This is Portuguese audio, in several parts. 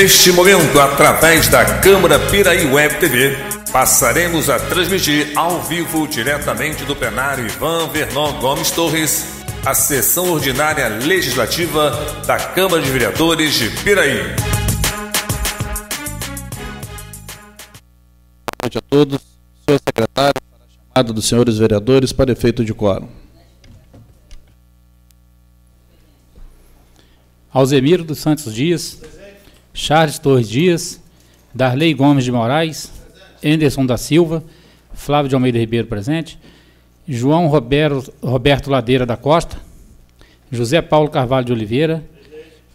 Neste momento, através da Câmara Piraí Web TV, passaremos a transmitir ao vivo, diretamente do plenário Ivan Vernon Gomes Torres, a sessão ordinária legislativa da Câmara de Vereadores de Piraí. Boa noite a todos. Senhor secretário, para a chamada dos senhores vereadores para efeito de quórum. Alzemiro dos Santos Dias, Charles Torres Dias, Darley Gomes de Moraes, Anderson da Silva, Flávio de Almeida Ribeiro presente, João Roberto Ladeira da Costa, José Paulo Carvalho de Oliveira,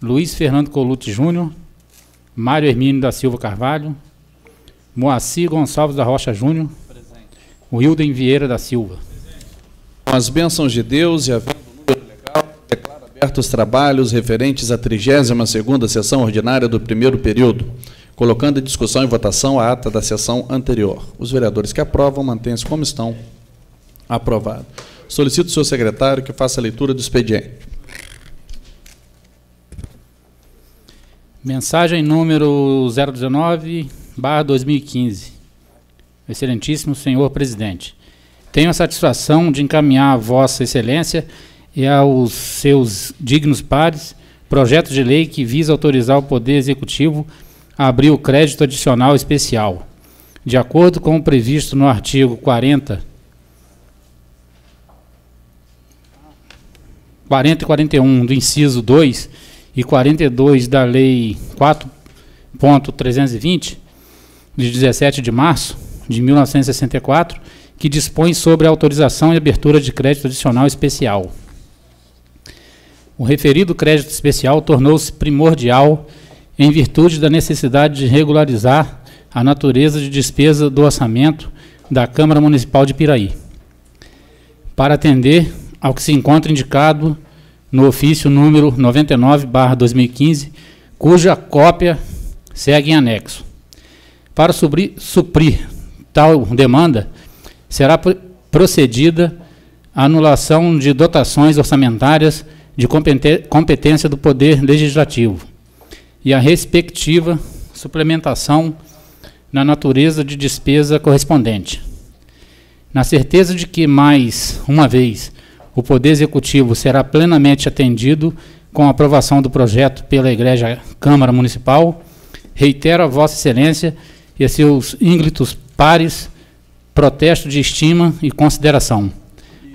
Luiz Fernando Colucci Júnior, Mário Hermínio da Silva Carvalho, Moacir Gonçalves da Rocha Júnior, Wilden Vieira da Silva. Com as bênçãos de Deus e havendo número legal, declaro abertos os trabalhos referentes à 32ª sessão ordinária do primeiro período, colocando em discussão e votação a ata da sessão anterior. Os vereadores que aprovam, mantêm-se como estão. Aprovado. Solicito ao senhor secretário que faça a leitura do expediente. Mensagem número 019/2015. Excelentíssimo senhor presidente, tenho a satisfação de encaminhar a Vossa Excelência e aos seus dignos pares projeto de lei que visa autorizar o Poder Executivo a abrir o crédito adicional especial. De acordo com o previsto no artigo 40 e 41 do inciso 2 e 42 da Lei 4.320, de 17 de março de 1964, que dispõe sobre a autorização e abertura de crédito adicional especial. O referido crédito especial tornou-se primordial em virtude da necessidade de regularizar a natureza de despesa do orçamento da Câmara Municipal de Piraí, para atender ao que se encontra indicado no ofício número 99/2015, cuja cópia segue em anexo. Para suprir tal demanda, será procedida a anulação de dotações orçamentárias de competência do Poder Legislativo e a respectiva suplementação na natureza de despesa correspondente. Na certeza de que, mais uma vez, o Poder Executivo será plenamente atendido com a aprovação do projeto pela Egrégia Câmara Municipal, reitero a Vossa Excelência e a seus ínglitos pares protesto de estima e consideração.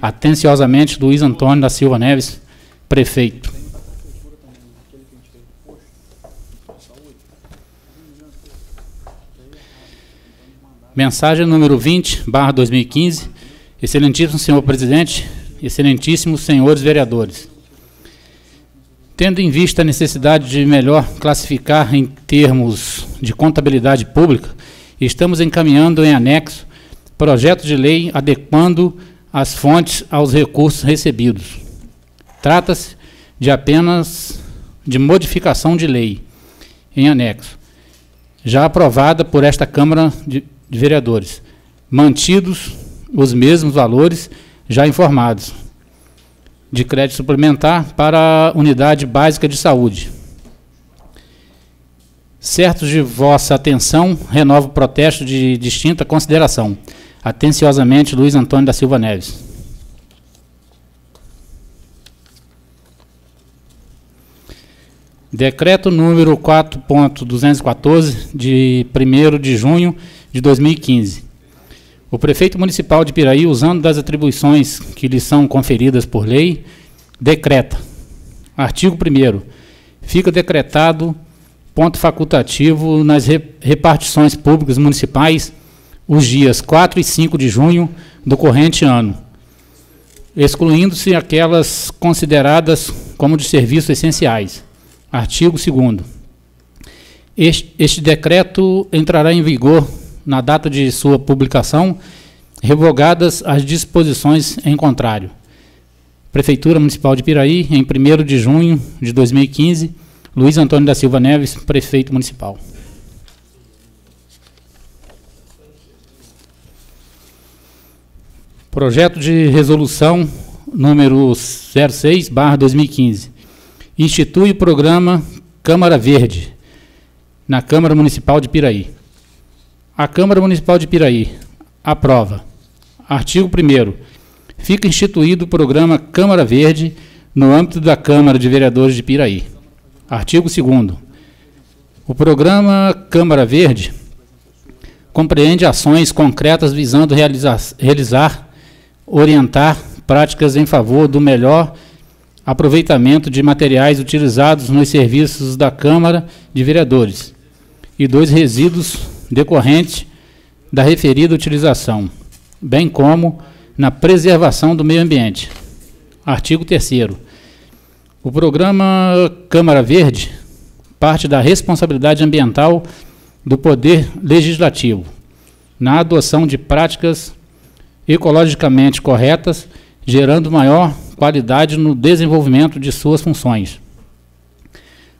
Atenciosamente, Luiz Antônio da Silva Neves, prefeito. Mensagem número 20/2015. Excelentíssimo senhor presidente, excelentíssimos senhores vereadores. Tendo em vista a necessidade de melhor classificar em termos de contabilidade pública, estamos encaminhando em anexo projeto de lei adequando as fontes aos recursos recebidos. Trata-se de apenas de modificação de lei em anexo, já aprovada por esta Câmara de Vereadores, mantidos os mesmos valores já informados, de crédito suplementar para a Unidade Básica de Saúde. Certos de vossa atenção, renovo o protesto de distinta consideração. Atenciosamente, Luiz Antônio da Silva Neves. Decreto número 4.214, de 1º de junho de 2015. O prefeito municipal de Piraí, usando das atribuições que lhe são conferidas por lei, decreta. Artigo 1º. Fica decretado ponto facultativo nas repartições públicas municipais os dias 4 e 5 de junho do corrente ano, excluindo-se aquelas consideradas como de serviços essenciais. Artigo 2º. Este decreto entrará em vigor na data de sua publicação, revogadas as disposições em contrário. Prefeitura Municipal de Piraí, em 1º de junho de 2015, Luiz Antônio da Silva Neves, prefeito municipal. Projeto de resolução número 06/2015. Institui o programa Câmara Verde, na Câmara Municipal de Piraí. A Câmara Municipal de Piraí aprova. Artigo 1º. Fica instituído o programa Câmara Verde no âmbito da Câmara de Vereadores de Piraí. Artigo 2º. O programa Câmara Verde compreende ações concretas visando realizar, orientar práticas em favor do melhor aproveitamento de materiais utilizados nos serviços da Câmara de Vereadores e dos resíduos decorrentes da referida utilização, bem como na preservação do meio ambiente. Artigo 3º. O programa Câmara Verde parte da responsabilidade ambiental do Poder Legislativo na adoção de práticas ecologicamente corretas, gerando maior qualidade no desenvolvimento de suas funções,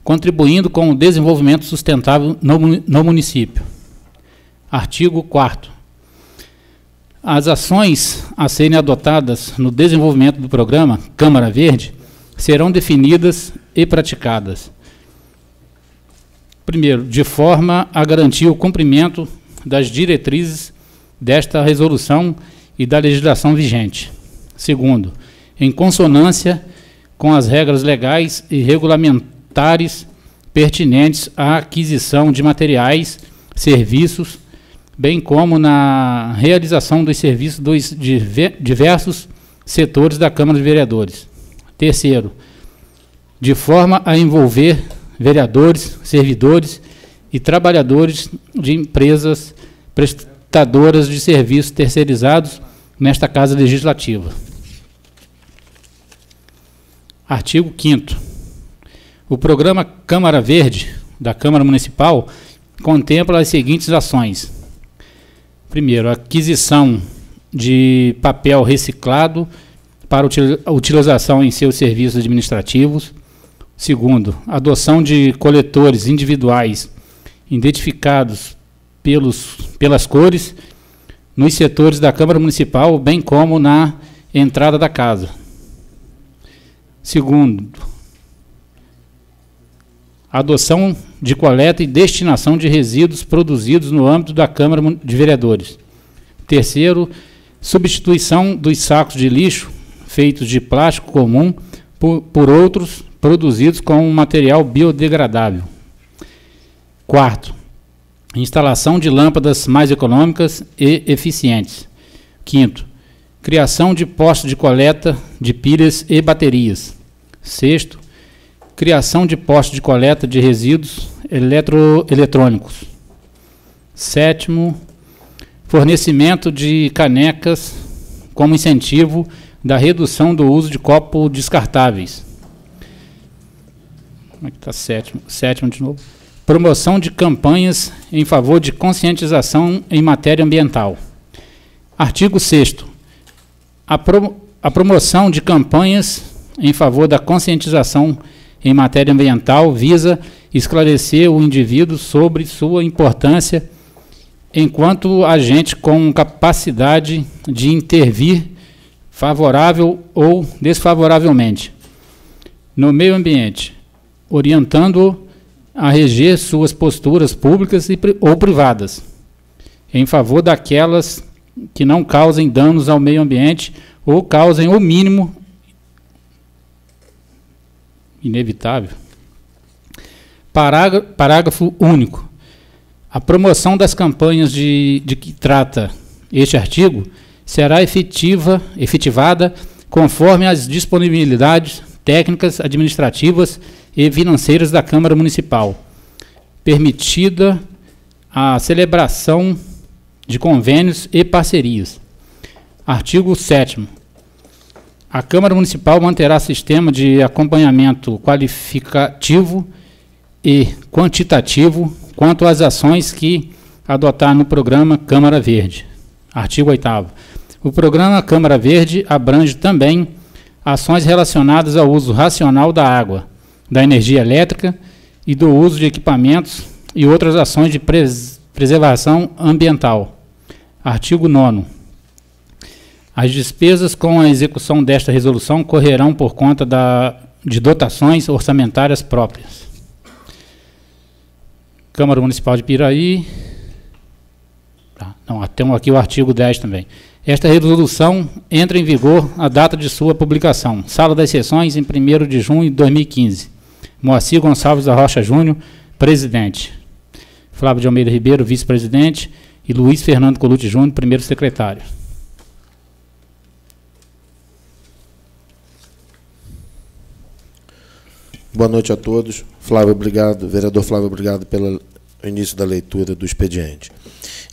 contribuindo com o desenvolvimento sustentável no município. Artigo 4º. As ações a serem adotadas no desenvolvimento do programa Câmara Verde serão definidas e praticadas. Primeiro, de forma a garantir o cumprimento das diretrizes desta resolução e da legislação vigente. Segundo, em consonância com as regras legais e regulamentares pertinentes à aquisição de materiais, serviços, bem como na realização dos serviços dos diversos setores da Câmara de Vereadores. Terceiro, de forma a envolver vereadores, servidores e trabalhadores de empresas prestadoras de serviços terceirizados nesta Casa Legislativa. Artigo 5º. O programa Câmara Verde da Câmara Municipal contempla as seguintes ações. Primeiro, a aquisição de papel reciclado para utilização em seus serviços administrativos. Segundo, adoção de coletores individuais identificados pelas cores nos setores da Câmara Municipal, bem como na entrada da casa. Segundo, adoção de coleta e destinação de resíduos produzidos no âmbito da Câmara de Vereadores. Terceiro, substituição dos sacos de lixo feitos de plástico comum por outros produzidos com material biodegradável. Quarto, instalação de lâmpadas mais econômicas e eficientes. Quinto, criação de postos de coleta de pilhas e baterias. Sexto, criação de postos de coleta de resíduos eletrônicos. Sétimo, fornecimento de canecas como incentivo da redução do uso de copos descartáveis. Como é que está sétimo? Sétimo de novo. Promoção de campanhas em favor de conscientização em matéria ambiental. Artigo 6º. A promoção de campanhas em favor da conscientização em matéria ambiental visa esclarecer o indivíduo sobre sua importância enquanto agente com capacidade de intervir favorável ou desfavoravelmente no meio ambiente, orientando-o a reger suas posturas públicas ou privadas em favor daquelas que não causem danos ao meio ambiente ou causem o mínimo inevitável. Parágrafo único. A promoção das campanhas de que trata este artigo será efetivada conforme as disponibilidades técnicas, administrativas e financeiras da Câmara Municipal, permitida a celebração de convênios e parcerias. Artigo 7º. A Câmara Municipal manterá sistema de acompanhamento qualificativo e quantitativo quanto às ações que adotar no programa Câmara Verde. Artigo 8º. O programa Câmara Verde abrange também ações relacionadas ao uso racional da água, da energia elétrica e do uso de equipamentos e outras ações de preservação ambiental. Artigo 9º. As despesas com a execução desta resolução correrão por conta de dotações orçamentárias próprias. Câmara Municipal de Piraí. Não, temos aqui o artigo 10 também. Esta resolução entra em vigor a data de sua publicação. Sala das Sessões, em 1º de junho de 2015. Moacir Gonçalves da Rocha Júnior, presidente. Flávio de Almeida Ribeiro, vice-presidente. E Luiz Fernando Colucci Júnior, primeiro secretário. Boa noite a todos. Flávio, obrigado. Vereador Flávio, obrigado pelo início da leitura do expediente.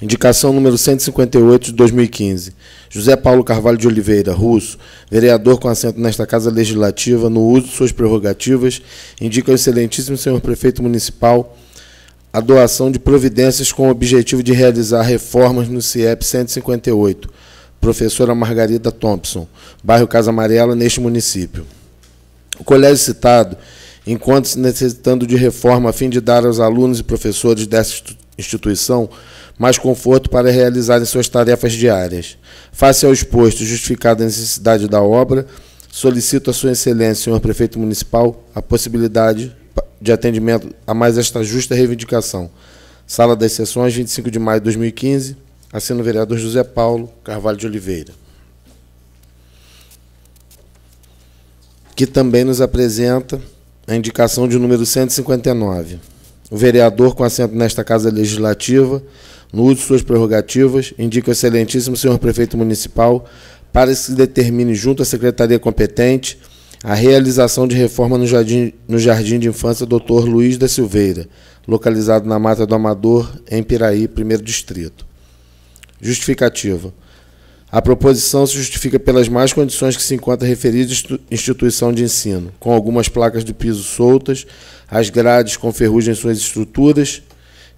Indicação número 158 de 2015. José Paulo Carvalho de Oliveira, russo, vereador com assento nesta Casa Legislativa, no uso de suas prerrogativas, indica ao excelentíssimo senhor prefeito municipal a doação de providências com o objetivo de realizar reformas no CIEP 158, professora Margarida Thompson, bairro Casa Amarela, neste município. O colégio citado encontra-se necessitando de reforma a fim de dar aos alunos e professores dessa instituição mais conforto para realizarem suas tarefas diárias. Face ao exposto e justificada a necessidade da obra, solicito a sua excelência, senhor prefeito municipal, a possibilidade de atendimento a mais esta justa reivindicação. Sala das Sessões, 25 de maio de 2015, assina o vereador José Paulo Carvalho de Oliveira, que também nos apresenta a indicação de número 159. O vereador com assento nesta Casa Legislativa, no uso de suas prerrogativas, indica ao excelentíssimo senhor prefeito municipal para que se determine junto à secretaria competente a realização de reforma no Jardim de Infância Dr. Luiz da Silveira, localizado na Mata do Amador, em Piraí, 1º Distrito. Justificativa. A proposição se justifica pelas más condições que se encontra referida instituição de ensino, com algumas placas de piso soltas, as grades com ferrugem em suas estruturas,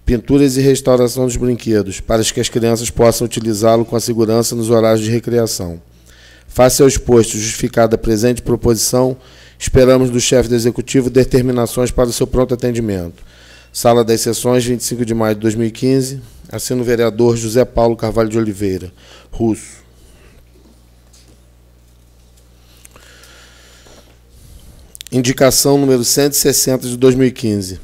pinturas e restauração dos brinquedos, para que as crianças possam utilizá-lo com a segurança nos horários de recreação. Face ao exposto, justificada a presente proposição, esperamos do chefe do Executivo determinações para o seu pronto atendimento. Sala das Sessões, 25 de maio de 2015, assina o vereador José Paulo Carvalho de Oliveira, russo. Indicação número 160 de 2015.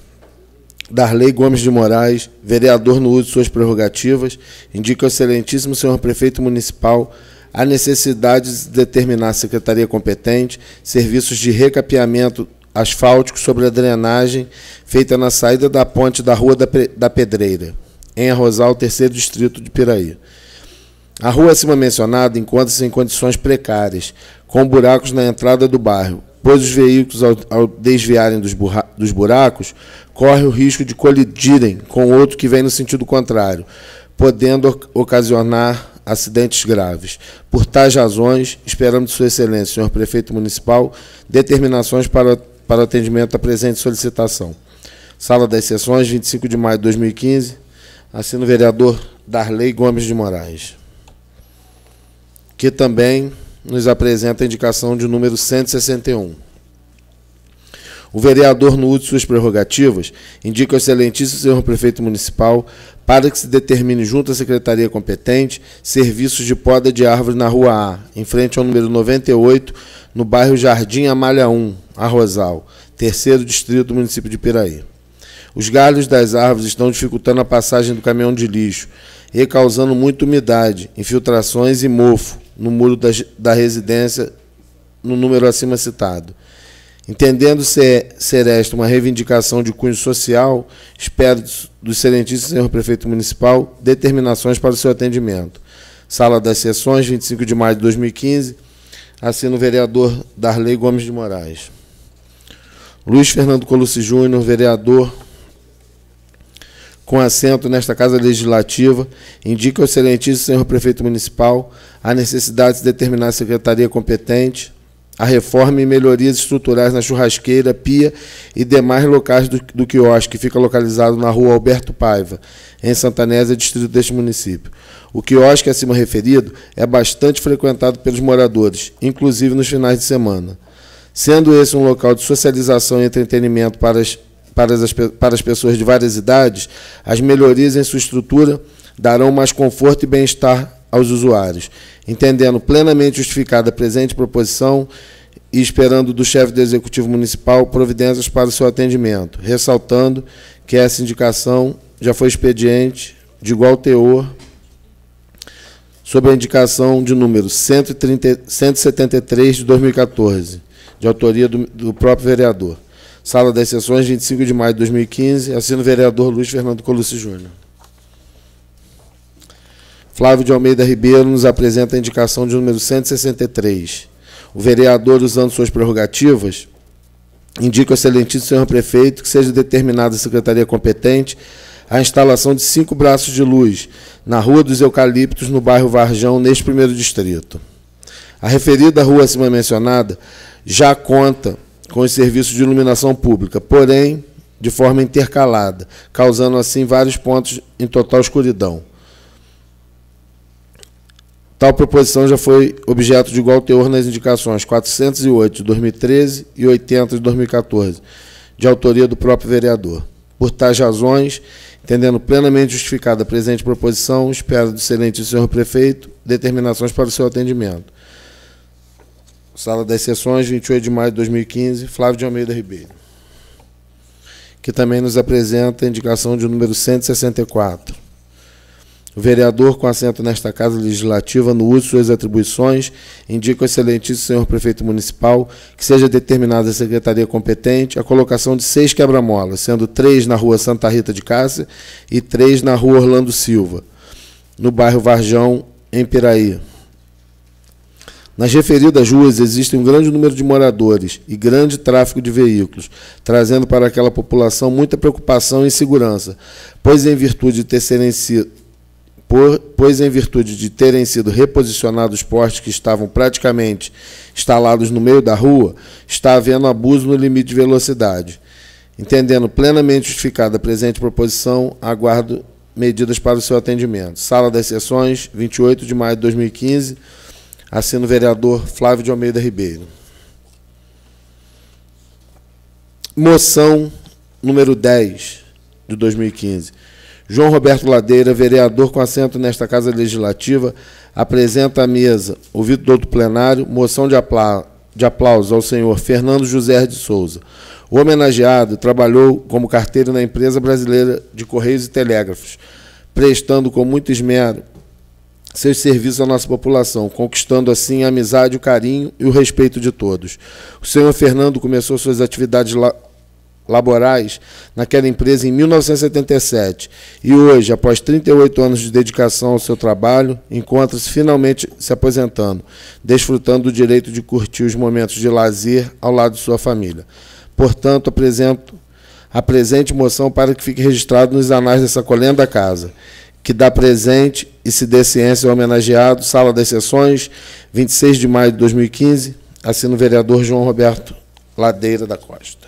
Darley Gomes de Moraes, vereador no uso de suas prerrogativas, indica ao excelentíssimo senhor prefeito municipal a necessidade de determinar a secretaria competente serviços de recapeamento asfáltico sobre a drenagem feita na saída da ponte da Rua da Pedreira, em Arrozal, 3º Distrito de Piraí. A rua acima mencionada encontra-se em condições precárias, com buracos na entrada do bairro, pois os veículos, ao desviarem dos buracos, correm o risco de colidirem com outro que vem no sentido contrário, podendo ocasionar acidentes graves. Por tais razões, esperamos de sua excelência, senhor prefeito municipal, determinações para o atendimento à presente solicitação. Sala das Sessões, 25 de maio de 2015, assina o vereador Darley Gomes de Moraes, que também nos apresenta a indicação de número 161. O vereador, no uso de suas prerrogativas, indica ao excelentíssimo senhor prefeito municipal para que se determine junto à secretaria competente serviços de poda de árvores na Rua A, em frente ao número 98, no bairro Jardim Amália 1, Arrozal, 3º Distrito do município de Piraí. Os galhos das árvores estão dificultando a passagem do caminhão de lixo e causando muita umidade, infiltrações e mofo no muro da residência, no número acima citado. Entendendo ser esta uma reivindicação de cunho social, espero do excelentíssimo senhor prefeito municipal determinações para o seu atendimento. Sala das Sessões, 25 de maio de 2015, assina o vereador Darley Gomes de Moraes. Luiz Fernando Colucci Júnior, vereador com assento nesta Casa Legislativa, indica ao excelentíssimo senhor prefeito municipal a necessidade de se determinar a secretaria competente a reforma e melhorias estruturais na churrasqueira, pia e demais locais do quiosque, que fica localizado na Rua Alberto Paiva, em Santanésia, distrito deste município. O quiosque acima referido é bastante frequentado pelos moradores, inclusive nos finais de semana. Sendo esse um local de socialização e entretenimento para as pessoas de várias idades, as melhorias em sua estrutura darão mais conforto e bem-estar aos usuários. Entendendo plenamente justificada a presente proposição e esperando do chefe do Executivo Municipal providências para o seu atendimento, ressaltando que essa indicação já foi expediente de igual teor sob a indicação de número 173 de 2014, de autoria do próprio vereador. Sala das Sessões, 25 de maio de 2015, assina o vereador Luiz Fernando Colucci Júnior. Flávio de Almeida Ribeiro nos apresenta a indicação de número 163. O vereador, usando suas prerrogativas, indica ao excelentíssimo senhor prefeito que seja determinada a secretaria competente a instalação de 5 braços de luz na Rua dos Eucaliptos, no bairro Varjão, neste primeiro distrito. A referida rua acima mencionada já conta com os serviços de iluminação pública, porém de forma intercalada, causando assim vários pontos em total escuridão. Tal proposição já foi objeto de igual teor nas indicações 408 de 2013 e 80 de 2014, de autoria do próprio vereador. Por tais razões, entendendo plenamente justificada a presente proposição, espero do excelente senhor prefeito determinações para o seu atendimento. Sala das Sessões, 28 de maio de 2015, Flávio de Almeida Ribeiro, que também nos apresenta a indicação de número 164. O vereador, com assento nesta Casa Legislativa, no uso de suas atribuições, indica ao excelentíssimo senhor prefeito municipal que seja determinada a secretaria competente a colocação de 6 quebra-molas, sendo 3 na Rua Santa Rita de Cássia e 3 na Rua Orlando Silva, no bairro Varjão, em Piraí. Nas referidas ruas existe um grande número de moradores e grande tráfego de veículos, trazendo para aquela população muita preocupação e insegurança, pois em virtude de terem sido reposicionados os postes que estavam praticamente instalados no meio da rua, está havendo abuso no limite de velocidade. Entendendo plenamente justificada a presente proposição, aguardo medidas para o seu atendimento. Sala das Sessões, 28 de maio de 2015, assina o vereador Flávio de Almeida Ribeiro. Moção número 10 de 2015. João Roberto Ladeira, vereador com assento nesta Casa Legislativa, apresenta à mesa, ouvido do outro plenário, moção de aplauso ao senhor Fernando José de Souza. O homenageado trabalhou como carteiro na Empresa Brasileira de Correios e Telégrafos, prestando com muito esmero seus serviços à nossa população, conquistando assim a amizade, o carinho e o respeito de todos. O senhor Fernando começou suas atividades laborais naquela empresa em 1977 e hoje, após 38 anos de dedicação ao seu trabalho, encontra-se finalmente se aposentando, desfrutando do direito de curtir os momentos de lazer ao lado de sua família. Portanto, apresento a presente moção para que fique registrado nos anais dessa colenda casa, que dá presente e se dê ciência ao homenageado. Sala das Sessões, 26 de maio de 2015, assina o vereador João Roberto Ladeira da Costa.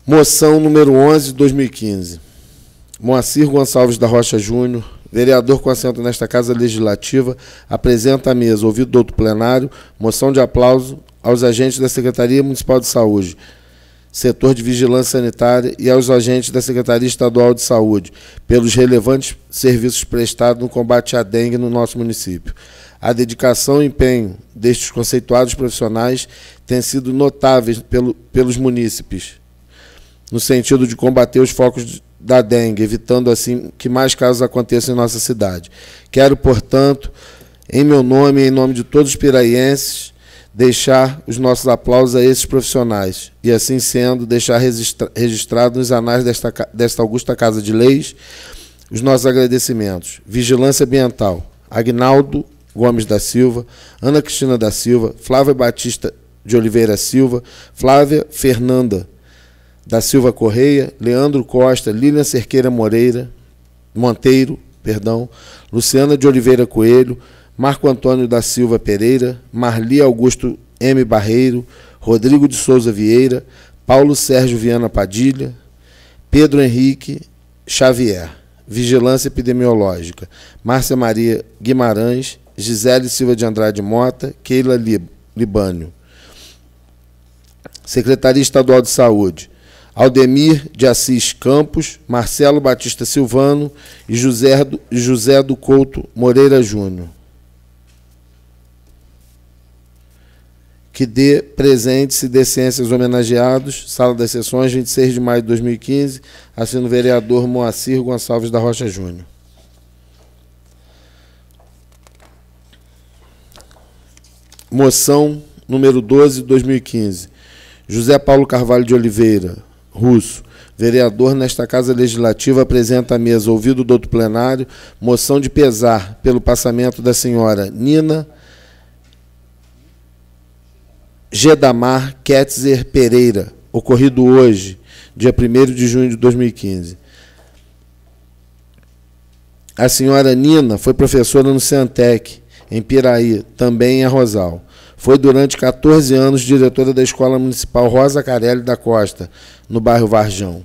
Moção número 11 de 2015. Moacir Gonçalves da Rocha Júnior, vereador com assento nesta Casa Legislativa, apresenta à mesa, ouvido do outro plenário, moção de aplauso aos agentes da Secretaria Municipal de Saúde, Setor de Vigilância Sanitária, e aos agentes da Secretaria Estadual de Saúde, pelos relevantes serviços prestados no combate à dengue no nosso município. A dedicação e empenho destes conceituados profissionais tem sido notáveis pelos munícipes, no sentido de combater os focos da dengue, evitando assim que mais casos aconteçam em nossa cidade. Quero, portanto, em meu nome e em nome de todos os piraienses, deixar os nossos aplausos a esses profissionais e, assim sendo, deixar registrado nos anais desta augusta Casa de Leis os nossos agradecimentos. Vigilância Ambiental, Agnaldo Gomes da Silva, Ana Cristina da Silva, Flávia Batista de Oliveira Silva, Flávia Fernanda da Silva Correia, Leandro Costa, Lilian Cerqueira Monteiro, Luciana de Oliveira Coelho, Marco Antônio da Silva Pereira, Marli Augusto M. Barreiro, Rodrigo de Souza Vieira, Paulo Sérgio Viana Padilha, Pedro Henrique Xavier. Vigilância Epidemiológica, Márcia Maria Guimarães, Gisele Silva de Andrade Mota, Keila Libânio. Secretaria Estadual de Saúde, Aldemir de Assis Campos, Marcelo Batista Silvano e José do Couto Moreira Júnior. que dê presentes e dê ciências homenageados. Sala das Sessões, 26 de maio de 2015. Assino o vereador Moacir Gonçalves da Rocha Júnior. Moção número 12 de 2015. José Paulo Carvalho de Oliveira, Russo, vereador nesta Casa Legislativa, apresenta à mesa, ouvido o douto plenário, moção de pesar pelo passamento da senhora Nina Gedamar Ketzer Pereira, ocorrido hoje, dia 1º de junho de 2015. A senhora Nina foi professora no Ciantec, em Piraí, também em Arrozal. Foi durante 14 anos diretora da Escola Municipal Rosa Carelli da Costa, no bairro Varjão.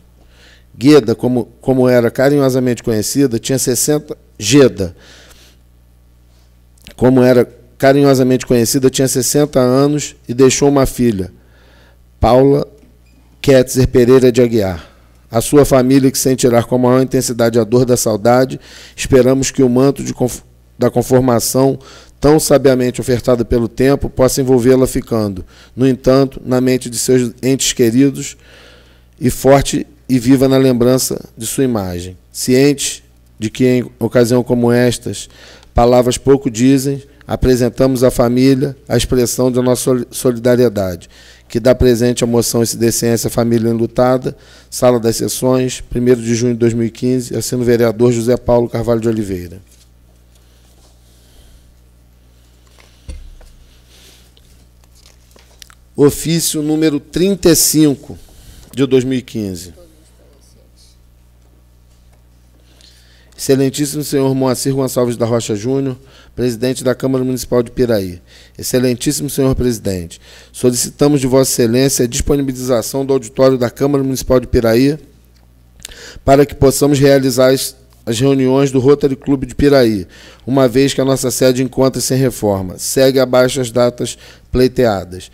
Gueda, como era carinhosamente conhecida, tinha 60... Geda, como era carinhosamente conhecida, tinha 60 anos e deixou uma filha, Paula Ketzer Pereira de Aguiar. A sua família, que sentirá com a maior intensidade a dor da saudade, esperamos que o manto da conformação, tão sabiamente ofertada pelo tempo, possa envolvê-la ficando, no entanto, na mente de seus entes queridos e forte e viva na lembrança de sua imagem. Ciente de que, em ocasião como estas, palavras pouco dizem, apresentamos à família a expressão da nossa solidariedade, que dá presente a moção e se dê ciência à família enlutada. Sala das Sessões, 1º de junho de 2015, assino o vereador José Paulo Carvalho de Oliveira. Ofício número 35 de 2015. Excelentíssimo senhor Moacir Gonçalves da Rocha Júnior, presidente da Câmara Municipal de Piraí. Excelentíssimo senhor presidente, solicitamos de Vossa Excelência a disponibilização do auditório da Câmara Municipal de Piraí para que possamos realizar as reuniões do Rotary Clube de Piraí, uma vez que a nossa sede encontra-se em reforma. Segue abaixo as datas pleiteadas: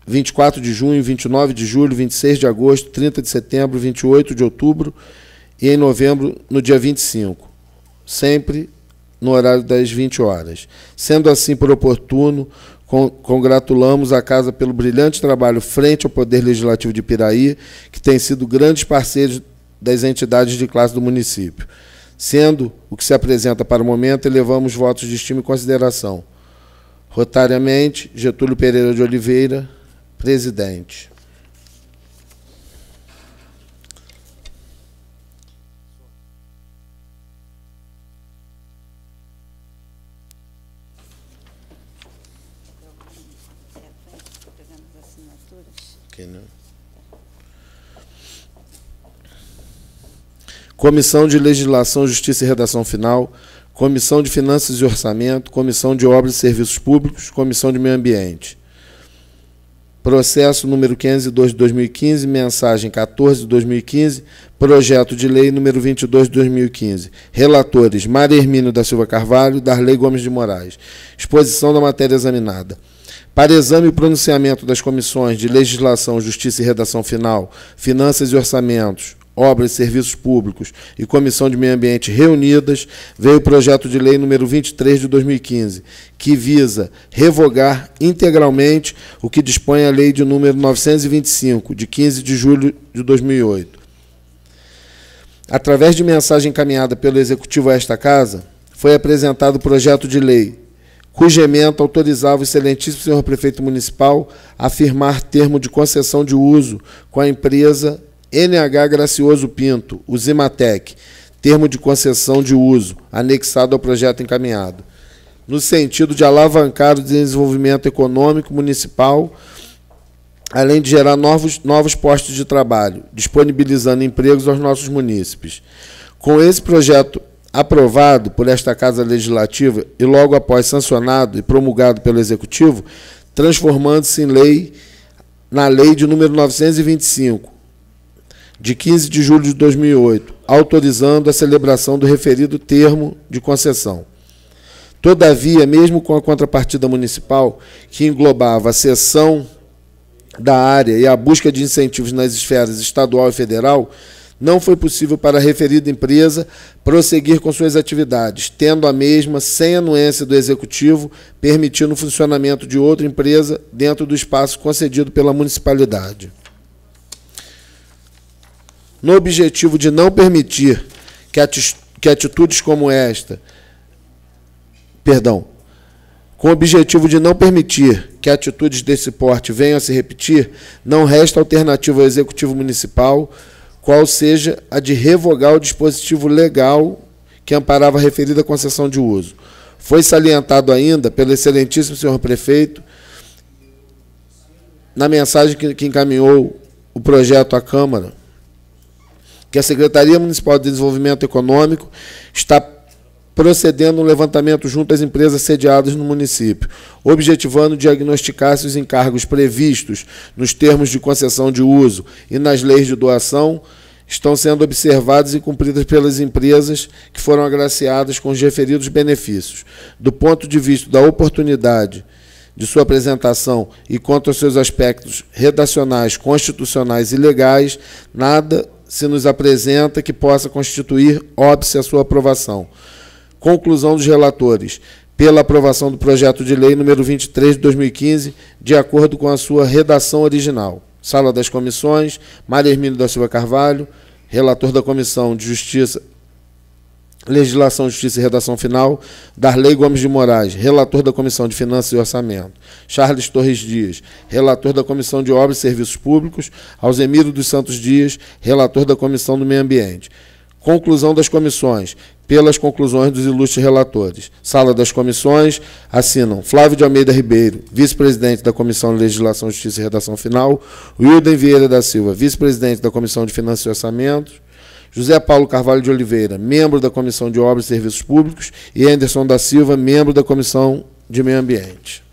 24 de junho, 29 de julho, 26 de agosto, 30 de setembro, 28 de outubro e em novembro, no dia 25, sempre no horário das 20 horas. Sendo assim, por oportuno, congratulamos a Casa pelo brilhante trabalho frente ao Poder Legislativo de Piraí, que tem sido grandes parceiros das entidades de classe do município. Sendo o que se apresenta para o momento, elevamos votos de estima e consideração. Rotariamente, Getúlio Pereira de Oliveira, presidente. Comissão de Legislação, Justiça e Redação Final, Comissão de Finanças e Orçamento, Comissão de Obras e Serviços Públicos, Comissão de Meio Ambiente. Processo número 502 de 2015, mensagem 14 de 2015, projeto de lei número 22 de 2015. Relatores: Maria Hermínio da Silva Carvalho, Darley Gomes de Moraes. Exposição da matéria examinada. Para exame e pronunciamento das comissões de Legislação, Justiça e Redação Final, Finanças e Orçamentos, Obras e Serviços Públicos e Comissão de Meio Ambiente reunidas, veio o projeto de lei número 23 de 2015, que visa revogar integralmente o que dispõe a lei de número 925, de 15 de julho de 2008. Através de mensagem encaminhada pelo Executivo a esta Casa, foi apresentado o projeto de lei, cuja ementa autorizava o excelentíssimo senhor prefeito municipal a firmar termo de concessão de uso com a empresa NH Gracioso Pinto, o Zimatec, termo de concessão de uso, anexado ao projeto encaminhado, no sentido de alavancar o desenvolvimento econômico municipal, além de gerar novos postos de trabalho, disponibilizando empregos aos nossos munícipes. Com esse projeto aprovado por esta Casa Legislativa e logo após sancionado e promulgado pelo Executivo, transformando-se em lei, na Lei de número 925, de 15 de julho de 2008, autorizando a celebração do referido termo de concessão. Todavia, mesmo com a contrapartida municipal, que englobava a cessão da área e a busca de incentivos nas esferas estadual e federal, não foi possível para a referida empresa prosseguir com suas atividades, tendo a mesma, sem anuência do Executivo, permitindo o funcionamento de outra empresa dentro do espaço concedido pela municipalidade. No objetivo de não permitir que atitudes como esta... Com o objetivo de não permitir que atitudes desse porte venham a se repetir, não resta alternativa ao Executivo Municipal, qual seja a de revogar o dispositivo legal que amparava a referida concessão de uso. Foi salientado ainda pelo excelentíssimo senhor prefeito, na mensagem que encaminhou o projeto à Câmara, que a Secretaria Municipal de Desenvolvimento Econômico está procedendo um levantamento junto às empresas sediadas no município, objetivando diagnosticar se os encargos previstos nos termos de concessão de uso e nas leis de doação estão sendo observados e cumpridas pelas empresas que foram agraciadas com os referidos benefícios. Do ponto de vista da oportunidade de sua apresentação e quanto aos seus aspectos redacionais, constitucionais e legais, nada se nos apresenta que possa constituir óbice à sua aprovação. Conclusão dos relatores, pela aprovação do projeto de lei número 23 de 2015, de acordo com a sua redação original. Sala das Comissões, Maria Hermínio da Silva Carvalho, relator da Comissão de Justiça, Legislação, Justiça e Redação Final, Darley Gomes de Moraes, relator da Comissão de Finanças e Orçamento, Charles Torres Dias, relator da Comissão de Obras e Serviços Públicos, Alzemiro dos Santos Dias, relator da Comissão do Meio Ambiente. Conclusão das comissões, pelas conclusões dos ilustres relatores. Sala das Comissões, assinam Flávio de Almeida Ribeiro, vice-presidente da Comissão de Legislação, Justiça e Redação Final, Wilden Vieira da Silva, vice-presidente da Comissão de Finanças e Orçamento, José Paulo Carvalho de Oliveira, membro da Comissão de Obras e Serviços Públicos, e Anderson da Silva, membro da Comissão de Meio Ambiente.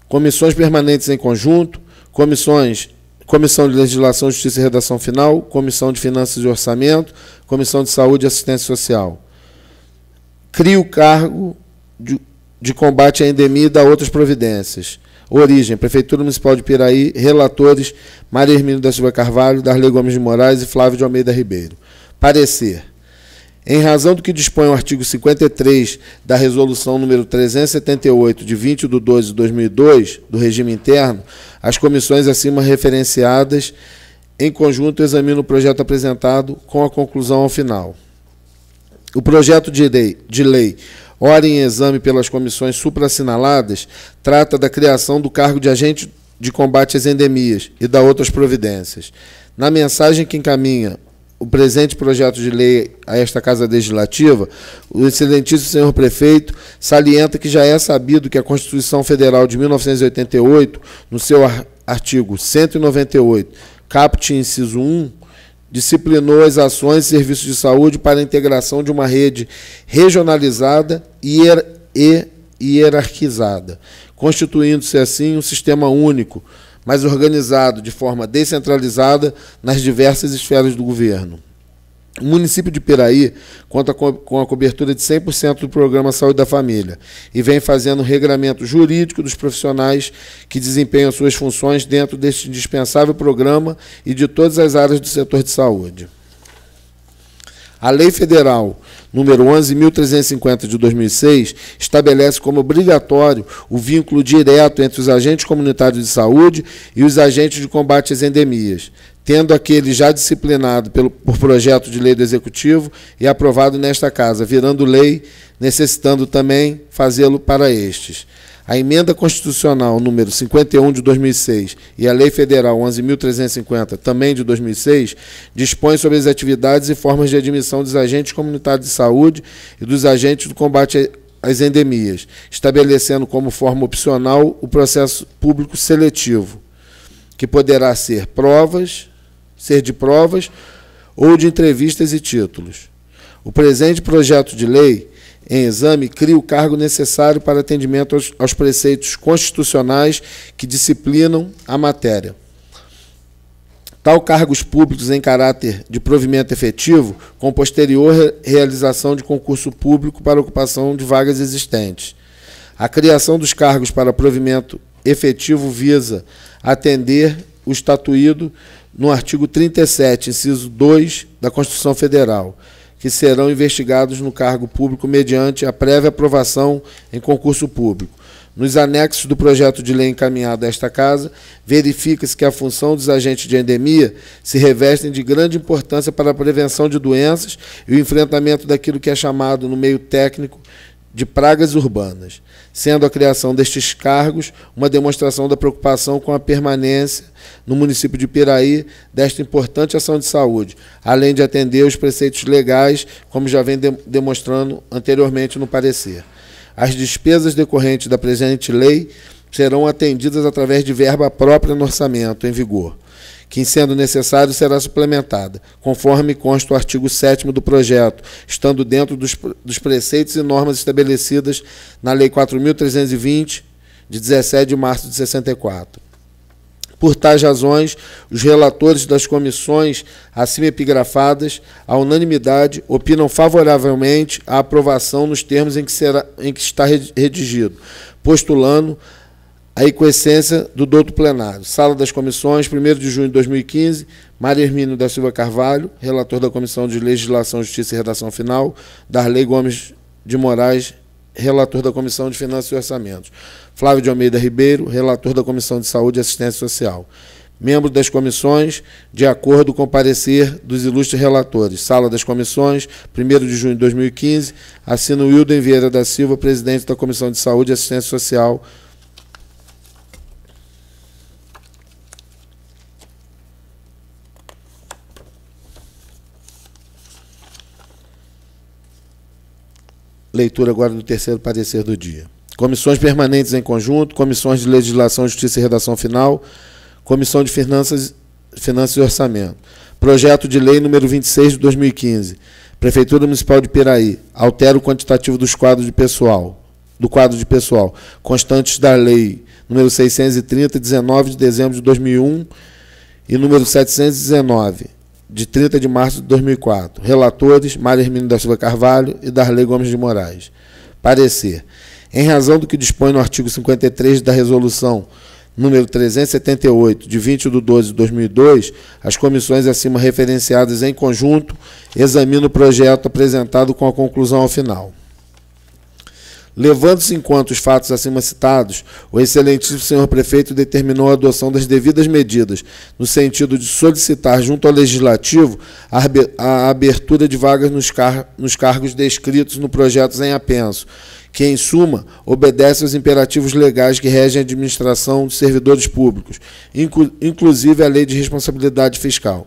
Comissões permanentes em conjunto, Comissão de Legislação, Justiça e Redação Final, Comissão de Finanças e Orçamento, Comissão de Saúde e Assistência Social. Cria o cargo de combate à endemia e dá outras providências. Origem, Prefeitura Municipal de Piraí, relatores Maria Hermínio da Silva Carvalho, Darley Gomes de Moraes e Flávio de Almeida Ribeiro. Parecer. Em razão do que dispõe o artigo 53 da Resolução número 378, de 20/12/2002, do regime interno, as comissões acima referenciadas, em conjunto, examinam o projeto apresentado com a conclusão ao final. O projeto de lei, ora em exame pelas comissões suprassinaladas, trata da criação do cargo de agente de combate às endemias e da outras providências. Na mensagem que encaminha o presente projeto de lei a esta Casa Legislativa, o excelentíssimo senhor prefeito salienta que já é sabido que a Constituição Federal de 1988, no seu artigo 198, caput inciso 1, disciplinou as ações e serviços de saúde para a integração de uma rede regionalizada e hierarquizada, constituindo-se assim um sistema único, mas organizado de forma descentralizada nas diversas esferas do governo. O município de Piraí conta com a cobertura de 100% do Programa Saúde da Família e vem fazendo o regramento jurídico dos profissionais que desempenham suas funções dentro deste indispensável programa e de todas as áreas do setor de saúde. A Lei Federal número 11.350 de 2006 estabelece como obrigatório o vínculo direto entre os agentes comunitários de saúde e os agentes de combate às endemias, tendo aquele já disciplinado por projeto de lei do Executivo e aprovado nesta Casa, virando lei, necessitando também fazê-lo para estes. A Emenda Constitucional número 51 de 2006 e a Lei Federal 11.350, também de 2006, dispõem sobre as atividades e formas de admissão dos agentes comunitários de saúde e dos agentes do combate às endemias, estabelecendo como forma opcional o processo público seletivo, que poderá ser de provas ou de entrevistas e títulos. O presente projeto de lei em exame, cria o cargo necessário para atendimento aos preceitos constitucionais que disciplinam a matéria. tal cargos públicos em caráter de provimento efetivo, com posterior realização de concurso público para ocupação de vagas existentes. A criação dos cargos para provimento efetivo visa atender o estatuído no artigo 37, inciso 2 da Constituição Federal, que serão investigados no cargo público mediante a prévia aprovação em concurso público. Nos anexos do projeto de lei encaminhado a esta Casa, verifica-se que a função dos agentes de endemia se revestem de grande importância para a prevenção de doenças e o enfrentamento daquilo que é chamado, no meio técnico, de pragas urbanas, sendo a criação destes cargos uma demonstração da preocupação com a permanência no município de Piraí desta importante ação de saúde, além de atender os preceitos legais, como já vem demonstrando anteriormente no parecer. As despesas decorrentes da presente lei serão atendidas através de verba própria no orçamento em vigor, que, sendo necessário, será suplementada, conforme consta o artigo 7º do projeto, estando dentro dos preceitos e normas estabelecidas na Lei 4.320, de 17 de março de 64. Por tais razões, os relatores das comissões acima epigrafadas, à unanimidade, opinam favoravelmente a aprovação nos termos em que está redigido, postulando a equiescência do douto plenário. Sala das Comissões, 1º de junho de 2015, Mário Hermínio da Silva Carvalho, relator da Comissão de Legislação, Justiça e Redação Final, Darley Gomes de Moraes, relator da Comissão de Finanças e Orçamentos, Flávio de Almeida Ribeiro, relator da Comissão de Saúde e Assistência Social. Membros das comissões, de acordo com o parecer dos ilustres relatores. Sala das Comissões, 1º de junho de 2015, assina Wilden Vieira da Silva, presidente da Comissão de Saúde e Assistência Social. Leitura agora do terceiro parecer do dia. Comissões permanentes em conjunto, comissões de legislação, justiça e redação final, comissão de finanças e orçamento. Projeto de lei número 26 de 2015. Prefeitura Municipal de Piraí. Altera o quantitativo do quadro de pessoal, constantes da lei número 630, 19 de dezembro de 2001 e número 719, de 30 de março de 2004. Relatores, Mário Hermínio da Silva Carvalho e Darley Gomes de Moraes. Parecer. Em razão do que dispõe no artigo 53 da Resolução número 378, de 20 de 12 de 2002, as comissões acima referenciadas em conjunto examinam o projeto apresentado com a conclusão ao final. Levando-se em conta os fatos acima citados, o excelentíssimo senhor prefeito determinou a adoção das devidas medidas, no sentido de solicitar junto ao Legislativo a abertura de vagas nos cargos descritos no projeto em apenso, que, em suma, obedece aos imperativos legais que regem a administração de servidores públicos, inclusive a Lei de Responsabilidade Fiscal.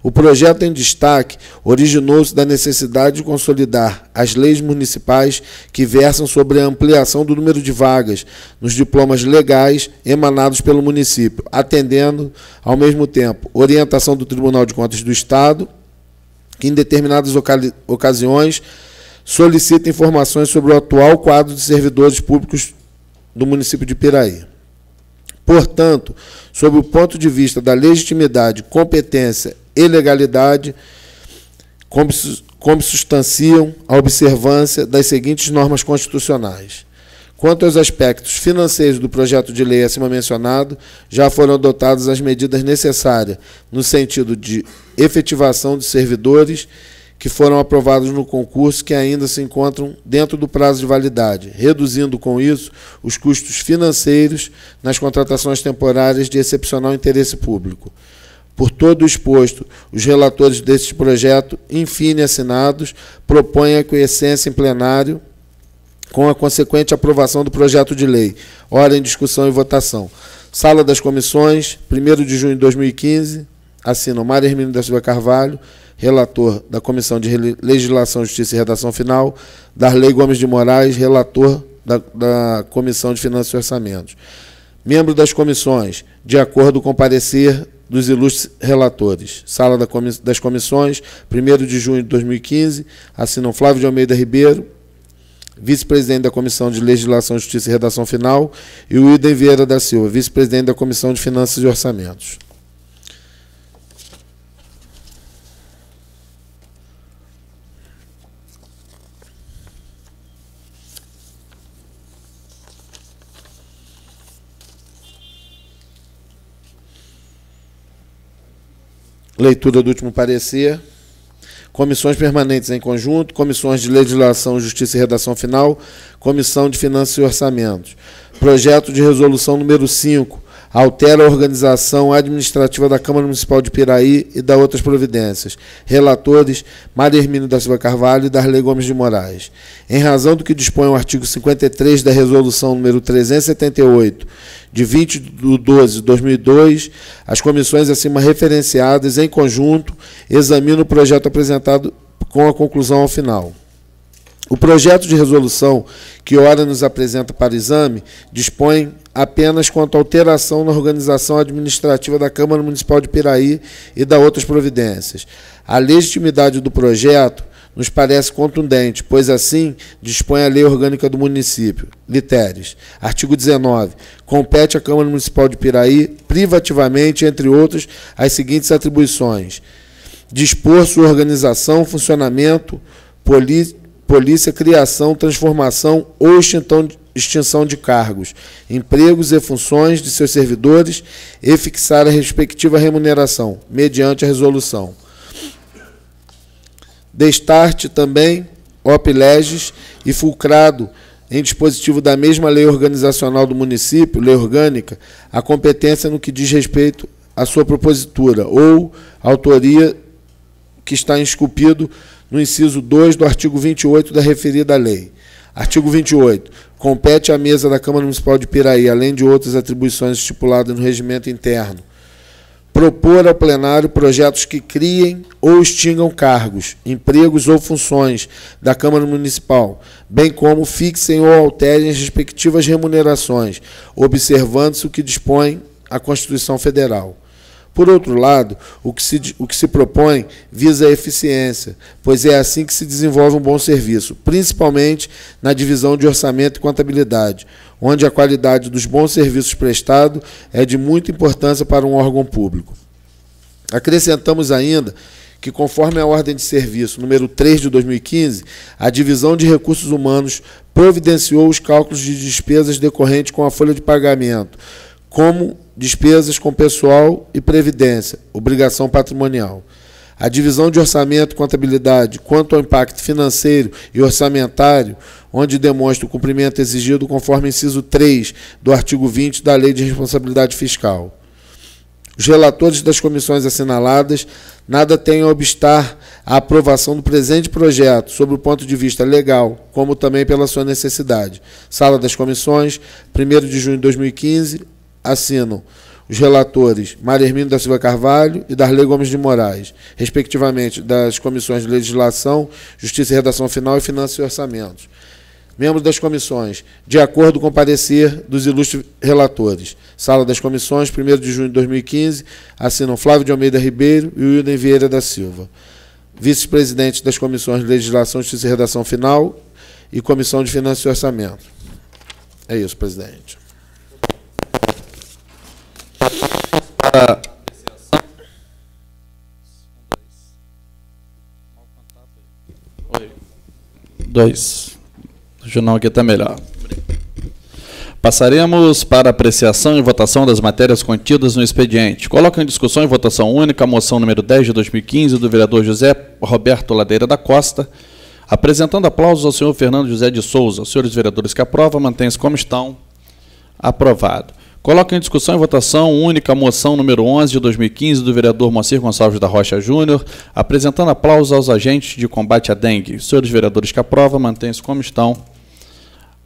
O projeto em destaque originou-se da necessidade de consolidar as leis municipais que versam sobre a ampliação do número de vagas nos diplomas legais emanados pelo município, atendendo, ao mesmo tempo, orientação do Tribunal de Contas do Estado, que, em determinadas ocasiões, solicita informações sobre o atual quadro de servidores públicos do município de Piraí. Portanto, sob o ponto de vista da legitimidade, competência e legalidade, como substanciam a observância das seguintes normas constitucionais. Quanto aos aspectos financeiros do projeto de lei acima mencionado, já foram adotadas as medidas necessárias no sentido de efetivação de servidores que foram aprovados no concurso que ainda se encontram dentro do prazo de validade, reduzindo com isso os custos financeiros nas contratações temporárias de excepcional interesse público. Por todo o exposto, os relatores deste projeto, enfim assinados, propõem a aquiescência em plenário com a consequente aprovação do projeto de lei. Ora em discussão e votação. Sala das Comissões, 1º de junho de 2015, assinam Mário Hermínio da Silva Carvalho, relator da Comissão de Legislação, Justiça e Redação Final, Darley Gomes de Moraes, relator da Comissão de Finanças e Orçamentos. Membros das comissões, de acordo com o parecer dos ilustres relatores. Sala das Comissões, 1º de junho de 2015, assinam Flávio de Almeida Ribeiro, vice-presidente da Comissão de Legislação, Justiça e Redação Final, e o Wilden Vieira da Silva, vice-presidente da Comissão de Finanças e Orçamentos. Leitura do último parecer. Comissões permanentes em conjunto, comissões de legislação, justiça e redação final, comissão de finanças e orçamentos. Projeto de resolução número 5, altera a organização administrativa da Câmara Municipal de Piraí e dá outras providências. Relatores, Maria Hermínio da Silva Carvalho e Darley Gomes de Moraes. Em razão do que dispõe o artigo 53 da resolução número 378, de 20 de 12 de 2002, as comissões acima referenciadas, em conjunto, examinam o projeto apresentado com a conclusão ao final. O projeto de resolução que ora nos apresenta para exame dispõe apenas quanto à alteração na organização administrativa da Câmara Municipal de Piraí e dá outras providências. A legitimidade do projeto nos parece contundente, pois assim dispõe a Lei Orgânica do Município. Literes. Artigo 19. Compete à Câmara Municipal de Piraí, privativamente, entre outros, as seguintes atribuições: dispor sua organização, funcionamento, polícia, criação, transformação ou extinção de cargos, empregos e funções de seus servidores e fixar a respectiva remuneração, mediante a resolução. Destarte também, op legis, e fulcrado em dispositivo da mesma lei organizacional do município, lei orgânica, a competência no que diz respeito à sua propositura ou autoria que está esculpido no inciso 2 do artigo 28 da referida lei. Artigo 28. Compete à mesa da Câmara Municipal de Piraí, além de outras atribuições estipuladas no regimento interno, propor ao plenário projetos que criem ou extingam cargos, empregos ou funções da Câmara Municipal, bem como fixem ou alterem as respectivas remunerações, observando-se o que dispõe a Constituição Federal. Por outro lado, o que se propõe visa a eficiência, pois é assim que se desenvolve um bom serviço, principalmente na divisão de orçamento e contabilidade, onde a qualidade dos bons serviços prestados é de muita importância para um órgão público. Acrescentamos ainda que, conforme a ordem de serviço número 3 de 2015, a Divisão de Recursos Humanos providenciou os cálculos de despesas decorrentes com a folha de pagamento, como despesas com pessoal e previdência, obrigação patrimonial. A divisão de orçamento e contabilidade quanto ao impacto financeiro e orçamentário, onde demonstra o cumprimento exigido conforme inciso 3 do artigo 20 da Lei de Responsabilidade Fiscal. Os relatores das comissões assinaladas nada têm a obstar à aprovação do presente projeto, sob o ponto de vista legal, como também pela sua necessidade. Sala das Comissões, 1º de junho de 2015, assinam os relatores Maria Hermínio da Silva Carvalho e Darley Gomes de Moraes, respectivamente das comissões de Legislação, Justiça e Redação Final e Finanças e Orçamentos. Membros das comissões, de acordo com o parecer dos ilustres relatores. Sala das Comissões, 1º de junho de 2015, assinam Flávio de Almeida Ribeiro e Wilden Vieira da Silva. Vice-presidente das comissões de Legislação, Justiça e Redação Final e Comissão de Finanças e Orçamento. É isso, presidente. Para dois. O jornal aqui está melhor. Passaremos para apreciação e votação das matérias contidas no expediente. Coloca em discussão e votação única a moção número 10 de 2015 do vereador José Roberto Ladeira da Costa, apresentando aplausos ao senhor Fernando José de Souza. Os senhores vereadores que aprovam, mantêm-se como estão. Aprovado. Coloca em discussão e votação única a moção número 11 de 2015 do vereador Moacir Gonçalves da Rocha Júnior, apresentando aplausos aos agentes de combate à dengue. Os senhores vereadores que aprovam, mantêm-se como estão.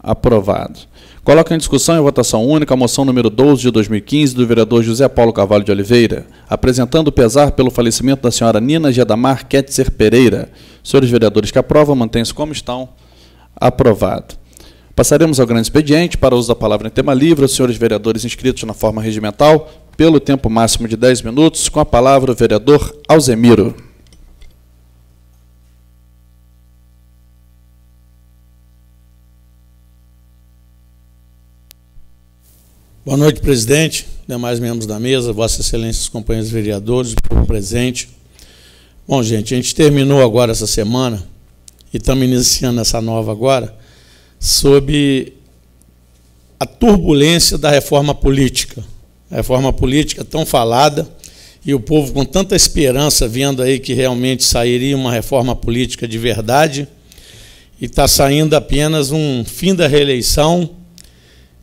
Aprovado. Coloca em discussão e votação única a moção número 12 de 2015 do vereador José Paulo Carvalho de Oliveira, apresentando pesar pelo falecimento da senhora Nina Gedamar Ketzer Pereira. Os senhores vereadores que aprovam, mantêm-se como estão. Aprovado. Passaremos ao grande expediente para uso da palavra em tema livre. Os senhores vereadores inscritos na forma regimental, pelo tempo máximo de 10 minutos, com a palavra o vereador Alzemiro. Boa noite, presidente, demais membros da mesa, vossas excelências, companheiros vereadores, povo presente. Bom, gente, a gente terminou agora essa semana e estamos iniciando essa nova agora, sob a turbulência da reforma política. A reforma política tão falada e o povo com tanta esperança, vendo aí que realmente sairia uma reforma política de verdade, e está saindo apenas um fim da reeleição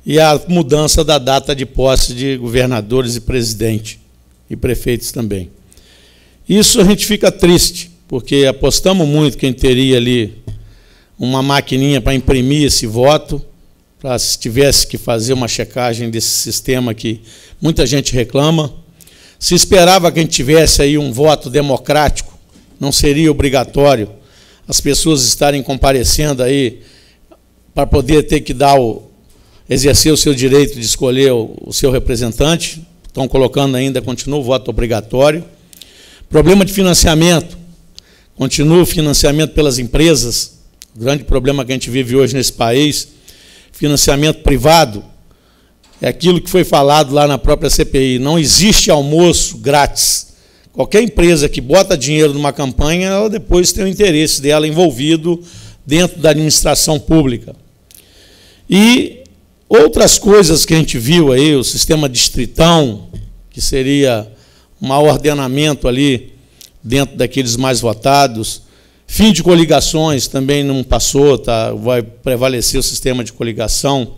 e a mudança da data de posse de governadores e presidente, e prefeitos também. Isso a gente fica triste, porque apostamos muito que a gente teria ali uma maquininha para imprimir esse voto, para se tivesse que fazer uma checagem desse sistema que muita gente reclama. Se esperava que a gente tivesse aí um voto democrático, não seria obrigatório as pessoas estarem comparecendo aí para poder ter que exercer o seu direito de escolher o seu representante. Estão colocando ainda, continua o voto obrigatório. Problema de financiamento, continua o financiamento pelas empresas, o grande problema que a gente vive hoje nesse país. Financiamento privado, é aquilo que foi falado lá na própria CPI, não existe almoço grátis. Qualquer empresa que bota dinheiro numa campanha, ela depois tem o interesse dela envolvido dentro da administração pública. E outras coisas que a gente viu aí, o sistema distritão, que seria um maior ordenamento ali dentro daqueles mais votados. Fim de coligações também não passou, tá? Vai prevalecer o sistema de coligação.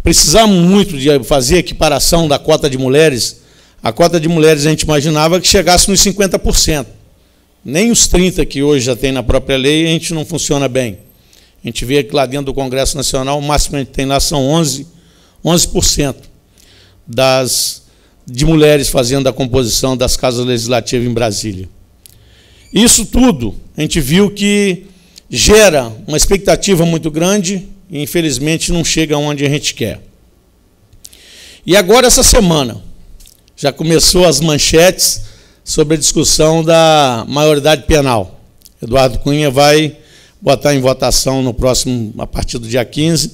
Precisamos muito de fazer a equiparação da cota de mulheres. A cota de mulheres a gente imaginava que chegasse nos 50%. Nem os 30% que hoje já tem na própria lei, a gente não funciona bem. A gente vê que lá dentro do Congresso Nacional, o máximo que a gente tem lá são 11% de mulheres fazendo a composição das casas legislativas em Brasília. Isso tudo a gente viu que gera uma expectativa muito grande e, infelizmente, não chega onde a gente quer. E agora, essa semana, já começou as manchetes sobre a discussão da maioridade penal. Eduardo Cunha vai botar em votação no próximo, a partir do dia 15,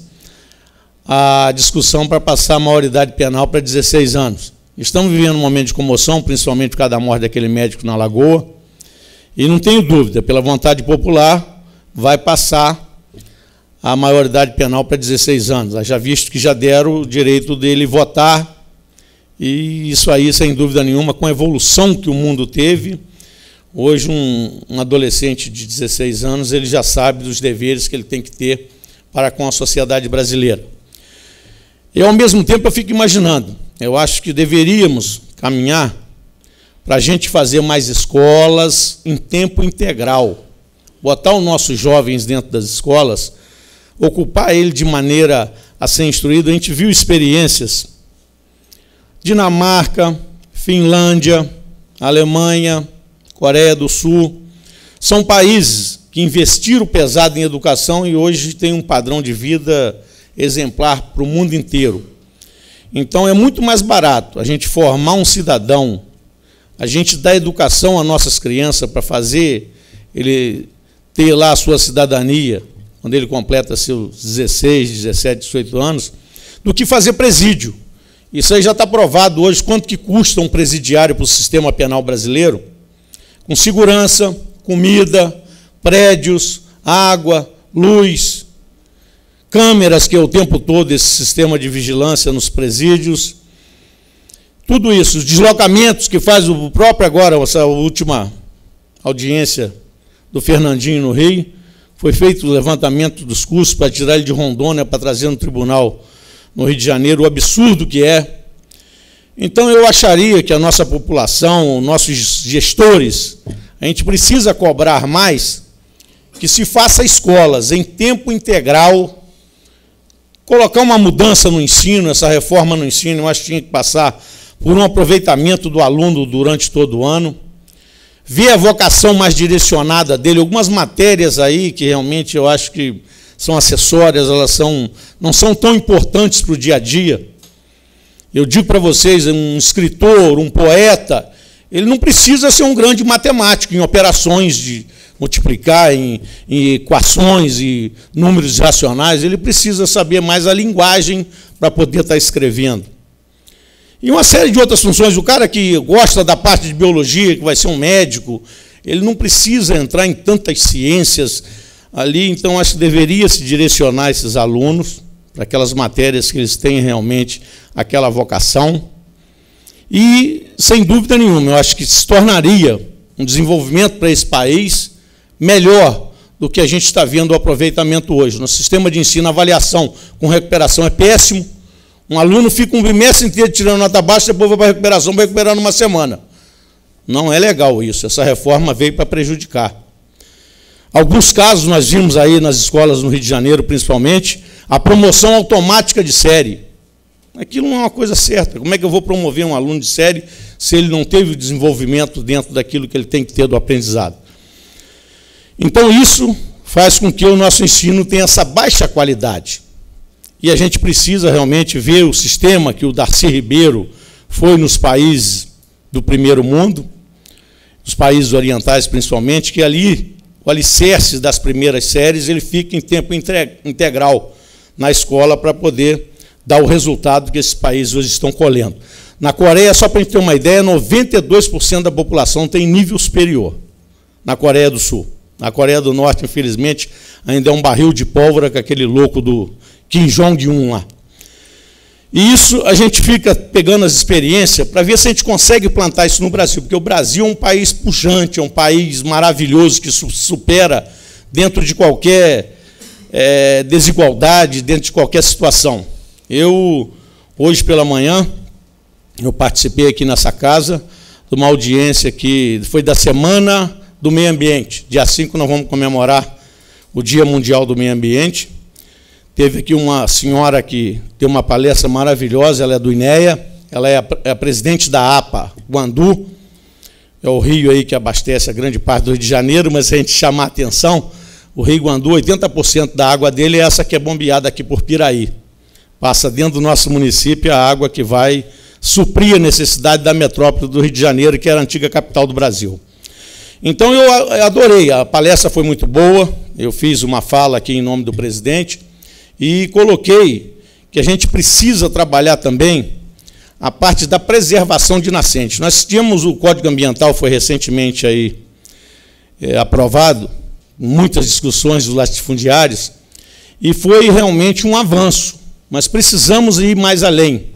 a discussão para passar a maioridade penal para 16 anos. Estamos vivendo um momento de comoção, principalmente por causa da morte daquele médico na Lagoa, e não tenho dúvida, pela vontade popular, vai passar a maioridade penal para 16 anos. Já visto que já deram o direito dele votar, e isso aí, sem dúvida nenhuma, com a evolução que o mundo teve, hoje um adolescente de 16 anos, ele já sabe dos deveres que ele tem que ter para com a sociedade brasileira. E, ao mesmo tempo, eu fico imaginando, eu acho que deveríamos caminhar para a gente fazer mais escolas em tempo integral, botar os nossos jovens dentro das escolas, ocupar ele de maneira a ser instruído. A gente viu experiências, Dinamarca, Finlândia, Alemanha, Coreia do Sul, são países que investiram pesado em educação e hoje têm um padrão de vida exemplar para o mundo inteiro. Então, é muito mais barato a gente formar um cidadão, a gente dar educação às nossas crianças para fazer ele ter lá a sua cidadania, quando ele completa seus 16, 17, 18 anos, do que fazer presídio. Isso aí já está provado hoje, quanto que custa um presidiário para o sistema penal brasileiro, com segurança, comida, prédios, água, luz, câmeras, que é o tempo todo esse sistema de vigilância nos presídios, tudo isso, os deslocamentos que faz o próprio agora, essa última audiência do Fernandinho no Rio, foi feito o levantamento dos custos para tirar ele de Rondônia, para trazer no tribunal no Rio de Janeiro, o absurdo que é. Então, eu acharia que a nossa população, nossos gestores, a gente precisa cobrar mais que se faça escolas em tempo integral, colocar uma mudança no ensino, essa reforma no ensino, eu acho que tinha que passar por um aproveitamento do aluno durante todo o ano, ver a vocação mais direcionada dele, algumas matérias aí que realmente eu acho que são acessórias, elas não são tão importantes para o dia a dia. Eu digo para vocês, um escritor, um poeta, ele não precisa ser um grande matemático em operações de multiplicar, em equações e números racionais, ele precisa saber mais a linguagem para poder estar escrevendo. E uma série de outras funções. O cara que gosta da parte de biologia, que vai ser um médico, ele não precisa entrar em tantas ciências ali, então acho que deveria se direcionar esses alunos para aquelas matérias que eles têm realmente aquela vocação. E, sem dúvida nenhuma, eu acho que se tornaria um desenvolvimento para esse país melhor do que a gente está vendo o aproveitamento hoje. No sistema de ensino, a avaliação com recuperação é péssimo. Um aluno fica um bimestre inteiro tirando nota baixa, depois vai para a recuperação, vai recuperar numa semana. Não é legal isso. Essa reforma veio para prejudicar. Alguns casos nós vimos aí nas escolas no Rio de Janeiro, principalmente, a promoção automática de série. Aquilo não é uma coisa certa. Como é que eu vou promover um aluno de série se ele não teve o desenvolvimento dentro daquilo que ele tem que ter do aprendizado? Então, isso faz com que o nosso ensino tenha essa baixa qualidade. E a gente precisa realmente ver o sistema que o Darcy Ribeiro foi nos países do primeiro mundo, os países orientais principalmente, que ali o alicerce das primeiras séries ele fica em tempo integral na escola para poder dar o resultado que esses países hoje estão colhendo. Na Coreia, só para a gente ter uma ideia, 92% da população tem nível superior, na Coreia do Sul. Na Coreia do Norte, infelizmente, ainda é um barril de pólvora com aquele louco do Kim Jong-un lá. E isso a gente fica pegando as experiências para ver se a gente consegue plantar isso no Brasil, porque o Brasil é um país pujante, é um país maravilhoso que supera dentro de qualquer desigualdade, dentro de qualquer situação. Eu, hoje pela manhã, eu participei aqui nessa casa de uma audiência que foi da Semana do Meio Ambiente. Dia 5 nós vamos comemorar o Dia Mundial do Meio Ambiente. Teve aqui uma senhora que deu uma palestra maravilhosa, ela é do INEA, ela é a presidente da APA, Guandu, é o rio aí que abastece a grande parte do Rio de Janeiro, mas se a gente chamar a atenção, o Rio Guandu, 80% da água dele é essa que é bombeada aqui por Piraí. Passa dentro do nosso município a água que vai suprir a necessidade da metrópole do Rio de Janeiro, que era a antiga capital do Brasil. Então, eu adorei, a palestra foi muito boa, eu fiz uma fala aqui em nome do presidente, e coloquei que a gente precisa trabalhar também a parte da preservação de nascentes. Nós tínhamos o Código Ambiental, foi recentemente aí, aprovado, muitas discussões dos latifundiários, e foi realmente um avanço, mas precisamos ir mais além.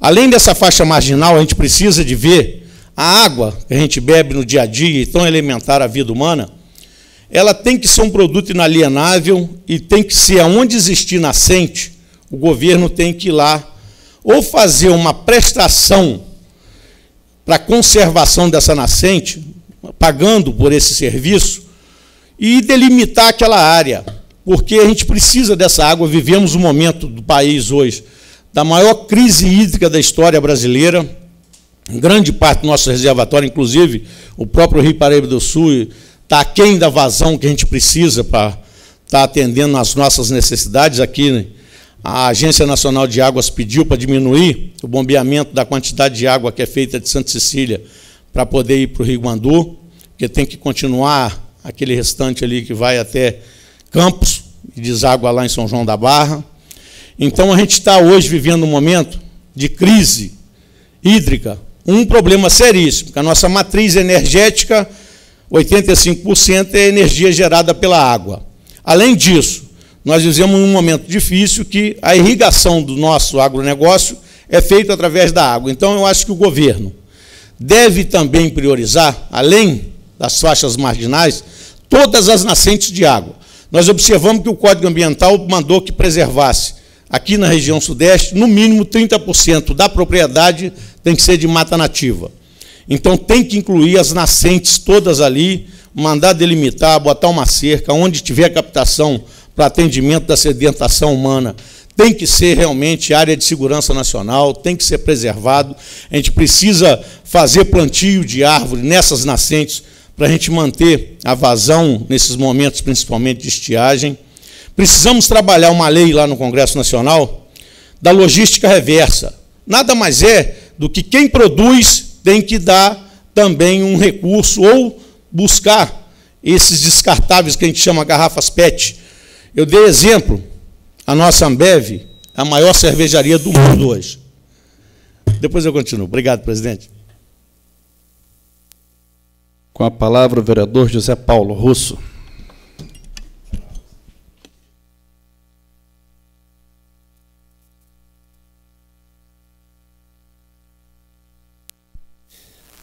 Além dessa faixa marginal, a gente precisa de ver a água que a gente bebe no dia a dia, e tão elementar à vida humana, ela tem que ser um produto inalienável e tem que ser, aonde existir nascente, o governo tem que ir lá ou fazer uma prestação para a conservação dessa nascente, pagando por esse serviço, e delimitar aquela área, porque a gente precisa dessa água. Vivemos um momento do país hoje da maior crise hídrica da história brasileira, grande parte do nosso reservatório, inclusive o próprio Rio Paraíba do Sul, está aquém da vazão que a gente precisa para estar atendendo às nossas necessidades. Aqui, a Agência Nacional de Águas pediu para diminuir o bombeamento da quantidade de água que é feita de Santa Cecília para poder ir para o Rio Guandu, porque tem que continuar aquele restante ali que vai até Campos e deságua lá em São João da Barra. Então, a gente está hoje vivendo um momento de crise hídrica, um problema seríssimo, porque a nossa matriz energética, 85% é energia gerada pela água. Além disso, nós vivemos um momento difícil que a irrigação do nosso agronegócio é feita através da água. Então, eu acho que o governo deve também priorizar, além das faixas marginais, todas as nascentes de água. Nós observamos que o Código Ambiental mandou que preservasse, aqui na região sudeste, no mínimo 30% da propriedade tem que ser de mata nativa. Então, tem que incluir as nascentes todas ali, mandar delimitar, botar uma cerca, onde tiver captação para atendimento da sedentação humana, tem que ser realmente área de segurança nacional, tem que ser preservado. A gente precisa fazer plantio de árvore nessas nascentes para a gente manter a vazão nesses momentos, principalmente de estiagem. Precisamos trabalhar uma lei lá no Congresso Nacional da logística reversa. Nada mais é do que quem produz tem que dar também um recurso ou buscar esses descartáveis que a gente chama garrafas PET. Eu dei exemplo, a nossa Ambev, a maior cervejaria do mundo hoje. Depois eu continuo. Obrigado, presidente. Com a palavra o vereador José Paulo Russo.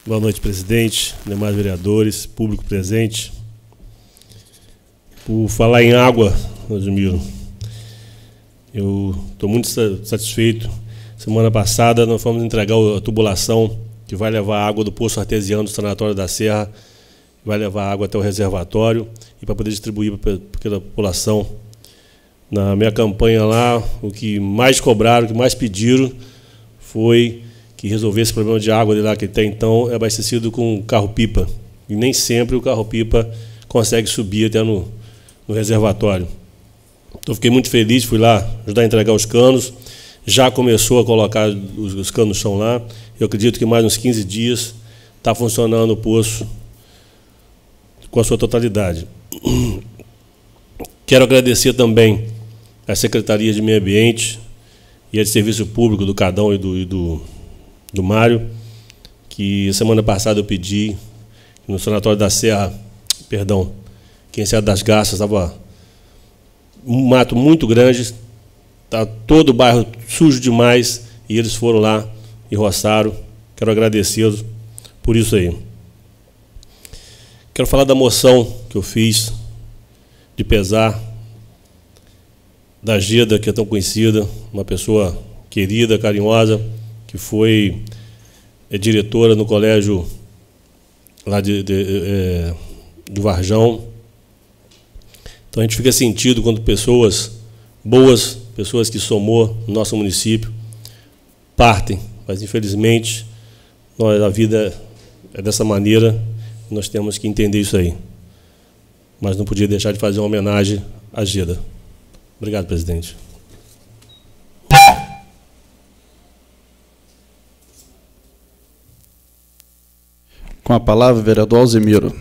Boa noite, presidente, demais vereadores, público presente. Por falar em água, Admiro, eu estou muito satisfeito. Semana passada nós fomos entregar a tubulação que vai levar a água do poço artesiano do Sanatório da Serra, vai levar a água até o reservatório e para poder distribuir para a população. Na minha campanha lá, o que mais cobraram, o que mais pediram foi que resolvesse o problema de água de lá, que até então é abastecido com carro-pipa. E nem sempre o carro-pipa consegue subir até no reservatório. Então, fiquei muito feliz, fui lá ajudar a entregar os canos. Já começou a colocar os canos no chão lá. Eu acredito que mais uns 15 dias está funcionando o poço com a sua totalidade. Quero agradecer também à Secretaria de Meio Ambiente e a de Serviço Público do Cadão e do Mário, que semana passada eu pedi no Sanatório da Serra, perdão, que em Serra das Garças estava um mato muito grande, está todo o bairro sujo demais, e eles foram lá e roçaram. Quero agradecê-los por isso aí. Quero falar da moção que eu fiz de pesar da Geda, que é tão conhecida, uma pessoa querida, carinhosa, que foi diretora no colégio lá do Varjão. Então a gente fica sentido quando pessoas boas, pessoas que somou no nosso município, partem, mas infelizmente a vida é dessa maneira, nós temos que entender isso aí. Mas não podia deixar de fazer uma homenagem à Geda. Obrigado, presidente. Com a palavra, o vereador Alzemiro.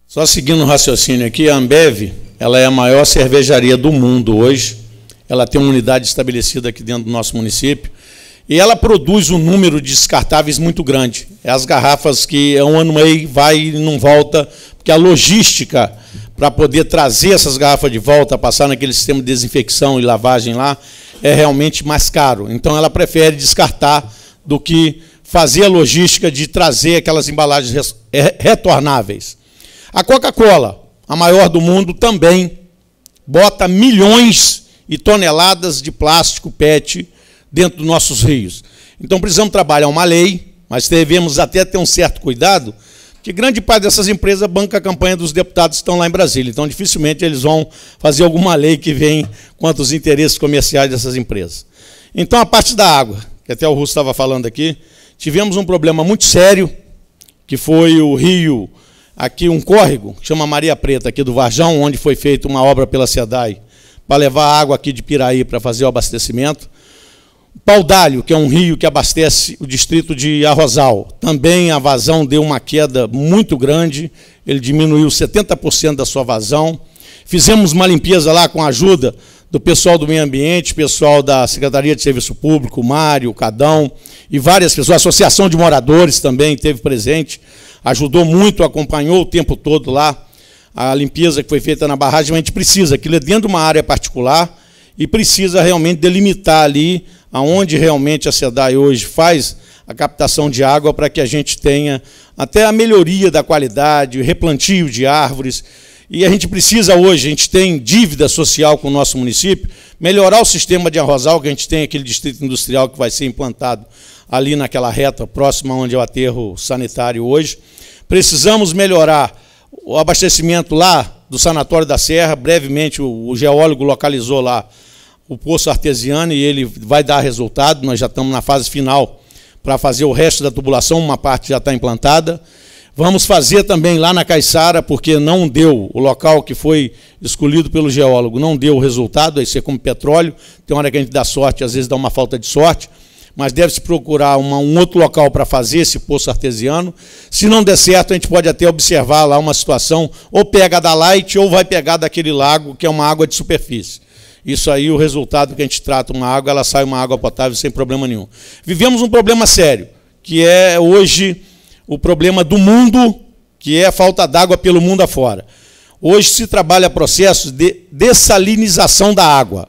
Só seguindo o raciocínio aqui, a Ambev, ela é a maior cervejaria do mundo hoje. Ela tem uma unidade estabelecida aqui dentro do nosso município. E ela produz um número de descartáveis muito grande. É as garrafas que é um ano meio, vai e não volta, porque a logística para poder trazer essas garrafas de volta, passar naquele sistema de desinfecção e lavagem lá, é realmente mais caro. Então, ela prefere descartar do que fazer a logística de trazer aquelas embalagens retornáveis. A Coca-Cola, a maior do mundo, também bota milhões e toneladas de plástico PET dentro dos nossos rios. Então, precisamos trabalhar uma lei, mas devemos até ter um certo cuidado, que grande parte dessas empresas banca a campanha dos deputados que estão lá em Brasília. Então, dificilmente eles vão fazer alguma lei que venha contra os interesses comerciais dessas empresas. Então, a parte da água, que até o Russo estava falando aqui, tivemos um problema muito sério, que foi o rio, aqui um córrego, que chama Maria Preta, aqui do Varjão, onde foi feita uma obra pela SEDAI, para levar água aqui de Piraí para fazer o abastecimento. Paudalho, que é um rio que abastece o distrito de Arrozal, também a vazão deu uma queda muito grande, ele diminuiu 70% da sua vazão. Fizemos uma limpeza lá com a ajuda do pessoal do meio ambiente, pessoal da Secretaria de Serviço Público, Mário, Cadão, e várias pessoas, a Associação de Moradores também esteve presente, ajudou muito, acompanhou o tempo todo lá a limpeza que foi feita na barragem, mas a gente precisa, aquilo é dentro de uma área particular, e precisa realmente delimitar ali aonde realmente a SEDAI hoje faz a captação de água para que a gente tenha até a melhoria da qualidade, o replantio de árvores. E a gente precisa hoje, a gente tem dívida social com o nosso município, melhorar o sistema de Arrozal, que a gente tem aquele distrito industrial que vai ser implantado ali naquela reta próxima onde é o aterro sanitário hoje. Precisamos melhorar o abastecimento lá do Sanatório da Serra. Brevemente o geólogo localizou lá o poço artesiano e ele vai dar resultado. Nós já estamos na fase final para fazer o resto da tubulação, uma parte já está implantada. Vamos fazer também lá na Caiçara, porque não deu, o local que foi escolhido pelo geólogo não deu o resultado, aí ser como petróleo, tem hora que a gente dá sorte, às vezes dá uma falta de sorte, mas deve-se procurar um outro local para fazer esse poço artesiano. Se não der certo, a gente pode até observar lá uma situação, ou pega da Light, ou vai pegar daquele lago, que é uma água de superfície. Isso aí, o resultado que a gente trata uma água, ela sai uma água potável sem problema nenhum. Vivemos um problema sério, que é hoje o problema do mundo, que é a falta d'água pelo mundo afora. Hoje se trabalha processos de dessalinização da água.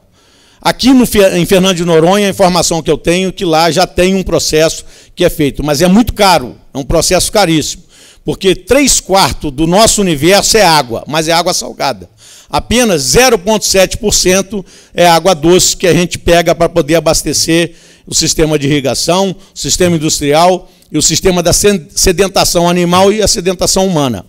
Aqui em Fernando de Noronha, a informação que eu tenho é que lá já tem um processo que é feito, mas é muito caro, é um processo caríssimo, porque 3/4 do nosso universo é água, mas é água salgada. Apenas 0,7% é água doce que a gente pega para poder abastecer o sistema de irrigação, o sistema industrial e o sistema da sedentação animal e a sedentação humana.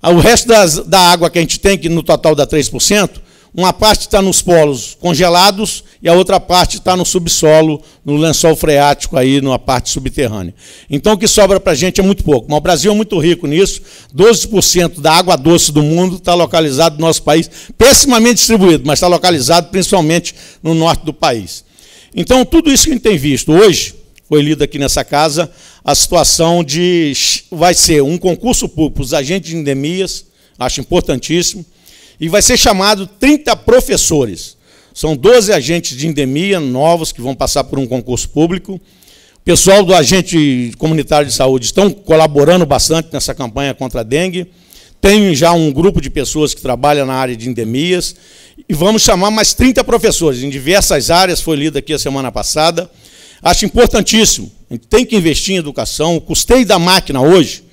O resto da água que a gente tem, que no total dá 3%, uma parte está nos polos congelados e a outra parte está no subsolo, no lençol freático, aí na parte subterrânea. Então, o que sobra para a gente é muito pouco. Mas o Brasil é muito rico nisso. 12% da água doce do mundo está localizado no nosso país, pessimamente distribuído, mas está localizado principalmente no norte do país. Então, tudo isso que a gente tem visto hoje, foi lido aqui nessa casa, a situação de... vai ser um concurso público para os agentes de endemias, acho importantíssimo, e vai ser chamado 30 professores. São 12 agentes de endemia novos que vão passar por um concurso público. O pessoal do agente comunitário de saúde estão colaborando bastante nessa campanha contra a dengue. Tem já um grupo de pessoas que trabalham na área de endemias. E vamos chamar mais 30 professores em diversas áreas, foi lido aqui a semana passada. Acho importantíssimo. A gente tem que investir em educação. O custeio da máquina hoje,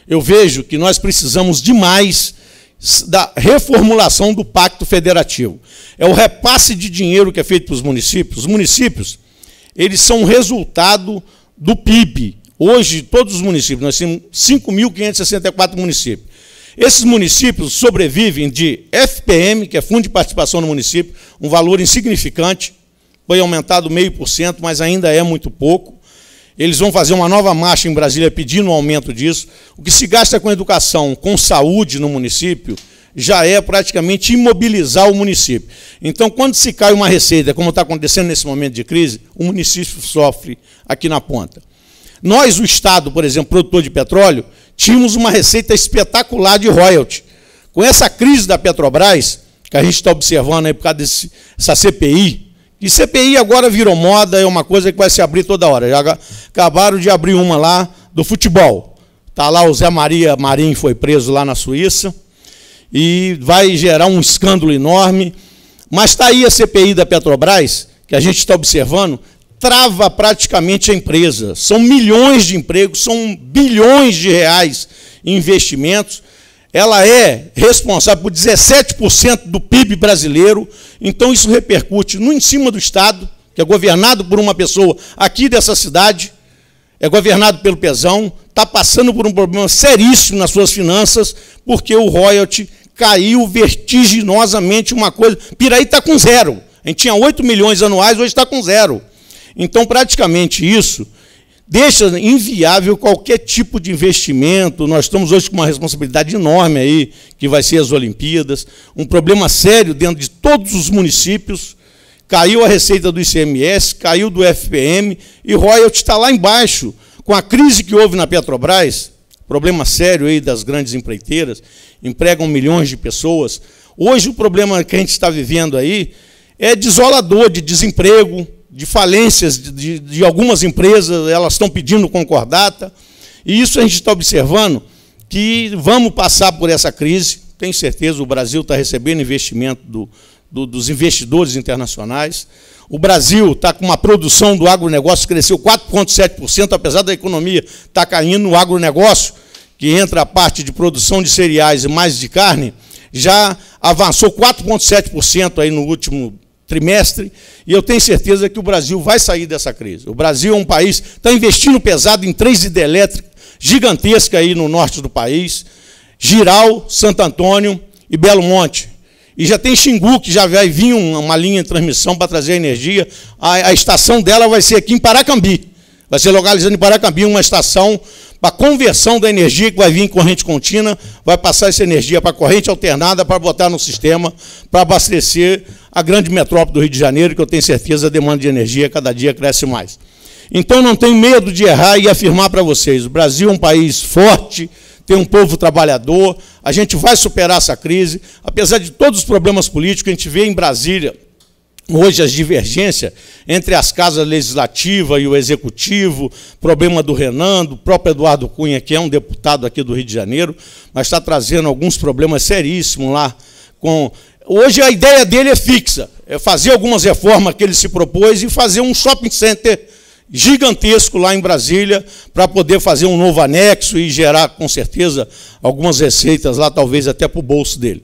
eu vejo que nós precisamos demais da reformulação do Pacto Federativo. É o repasse de dinheiro que é feito para os municípios. Os municípios, eles são um resultado do PIB. Hoje, todos os municípios, nós temos 5.564 municípios. Esses municípios sobrevivem de FPM, que é Fundo de Participação no Município, um valor insignificante, foi aumentado 0,5%, mas ainda é muito pouco. Eles vão fazer uma nova marcha em Brasília pedindo um aumento disso. O que se gasta com educação, com saúde no município, já é praticamente imobilizar o município. Então, quando se cai uma receita, como está acontecendo nesse momento de crise, o município sofre aqui na ponta. Nós, o Estado, por exemplo, produtor de petróleo, tínhamos uma receita espetacular de royalty. Com essa crise da Petrobras, que a gente está observando aí por causa dessa CPI, e CPI agora virou moda, é uma coisa que vai se abrir toda hora. Já acabaram de abrir uma lá do futebol. Está lá o Zé Maria Marim, foi preso lá na Suíça, e vai gerar um escândalo enorme. Mas está aí a CPI da Petrobras, que a gente está observando, trava praticamente a empresa. São milhões de empregos, são bilhões de reais em investimentos. Ela é responsável por 17% do PIB brasileiro, então isso repercute em cima do Estado, que é governado por uma pessoa aqui dessa cidade, é governado pelo Pezão, está passando por um problema seríssimo nas suas finanças, porque o royalty caiu vertiginosamente uma coisa. Piraí está com 0. A gente tinha 8 milhões anuais, hoje está com 0. Então, praticamente isso deixa inviável qualquer tipo de investimento. Nós estamos hoje com uma responsabilidade enorme aí, que vai ser as Olimpíadas, um problema sério dentro de todos os municípios. Caiu a receita do ICMS, caiu do FPM, e royalty está lá embaixo. Com a crise que houve na Petrobras, problema sério aí das grandes empreiteiras, empregam milhões de pessoas. Hoje o problema que a gente está vivendo aí é desolador, de desemprego, de falências de algumas empresas, elas estão pedindo concordata, e isso a gente está observando que vamos passar por essa crise. Tenho certeza, o Brasil está recebendo investimento dos investidores internacionais. O Brasil está com uma produção do agronegócio que cresceu 4,7%, apesar da economia estar caindo. No agronegócio, que entra a parte de produção de cereais e mais de carne, já avançou 4,7% aí no último trimestre, e eu tenho certeza que o Brasil vai sair dessa crise. O Brasil é um país que está investindo pesado em 3 hidrelétricas gigantescas aí no norte do país, Giral, Santo Antônio e Belo Monte. E já tem Xingu, que já vai vir uma linha de transmissão para trazer energia. A estação dela vai ser aqui em Paracambi. Vai ser localizada em Paracambi, uma estação para conversão da energia que vai vir em corrente contínua, vai passar essa energia para corrente alternada para botar no sistema, para abastecer a grande metrópole do Rio de Janeiro, que eu tenho certeza a demanda de energia cada dia cresce mais. Então não tenho medo de errar e afirmar para vocês, o Brasil é um país forte, tem um povo trabalhador, a gente vai superar essa crise, apesar de todos os problemas políticos, a gente vê em Brasília hoje as divergências entre as casas legislativas e o executivo, problema do Renan, do próprio Eduardo Cunha, que é um deputado aqui do Rio de Janeiro, mas está trazendo alguns problemas seríssimos lá. Hoje a ideia dele é fixa, fazer algumas reformas que ele se propôs e fazer um shopping center gigantesco lá em Brasília para poder fazer um novo anexo e gerar, com certeza, algumas receitas lá, talvez até para o bolso dele.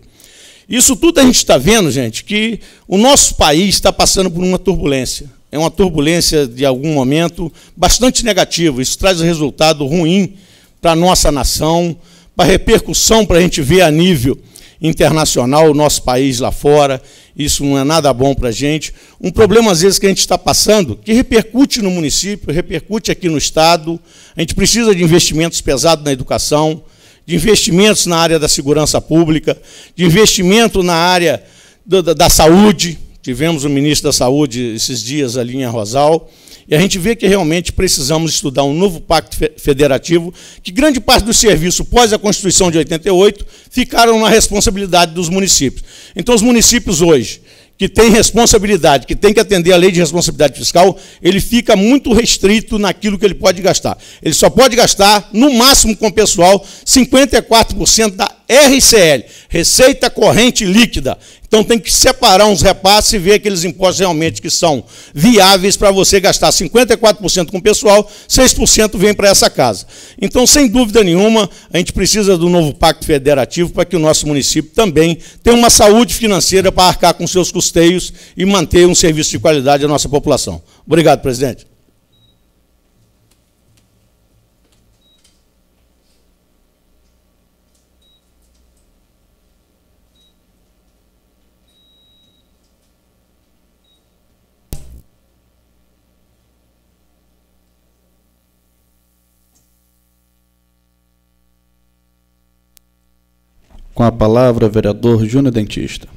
Isso tudo a gente está vendo, gente, que o nosso país está passando por uma turbulência. É uma turbulência, de algum momento, bastante negativa. Isso traz um resultado ruim para a nossa nação, para a repercussão, para a gente ver a nível internacional o nosso país lá fora. Isso não é nada bom para a gente. Um problema, às vezes, que a gente está passando, que repercute no município, repercute aqui no Estado. A gente precisa de investimentos pesados na educação, de investimentos na área da segurança pública, de investimento na área da saúde. Tivemos o ministro da Saúde esses dias ali em Arrozal, e a gente vê que realmente precisamos estudar um novo pacto federativo, que grande parte do serviço, pós a Constituição de 88, ficaram na responsabilidade dos municípios. Então, os municípios hoje, que têm responsabilidade, que têm que atender a lei de responsabilidade fiscal, ele fica muito restrito naquilo que ele pode gastar. Ele só pode gastar, no máximo com o pessoal, 54% da RCL, Receita Corrente Líquida. Então tem que separar uns repasses e ver aqueles impostos realmente que são viáveis para você gastar 54% com o pessoal, 6% vem para essa casa. Então, sem dúvida nenhuma, a gente precisa do novo pacto federativo para que o nosso município também tenha uma saúde financeira para arcar com seus custeios e manter um serviço de qualidade à nossa população. Obrigado, presidente. Com a palavra, o vereador Júnior Dentista.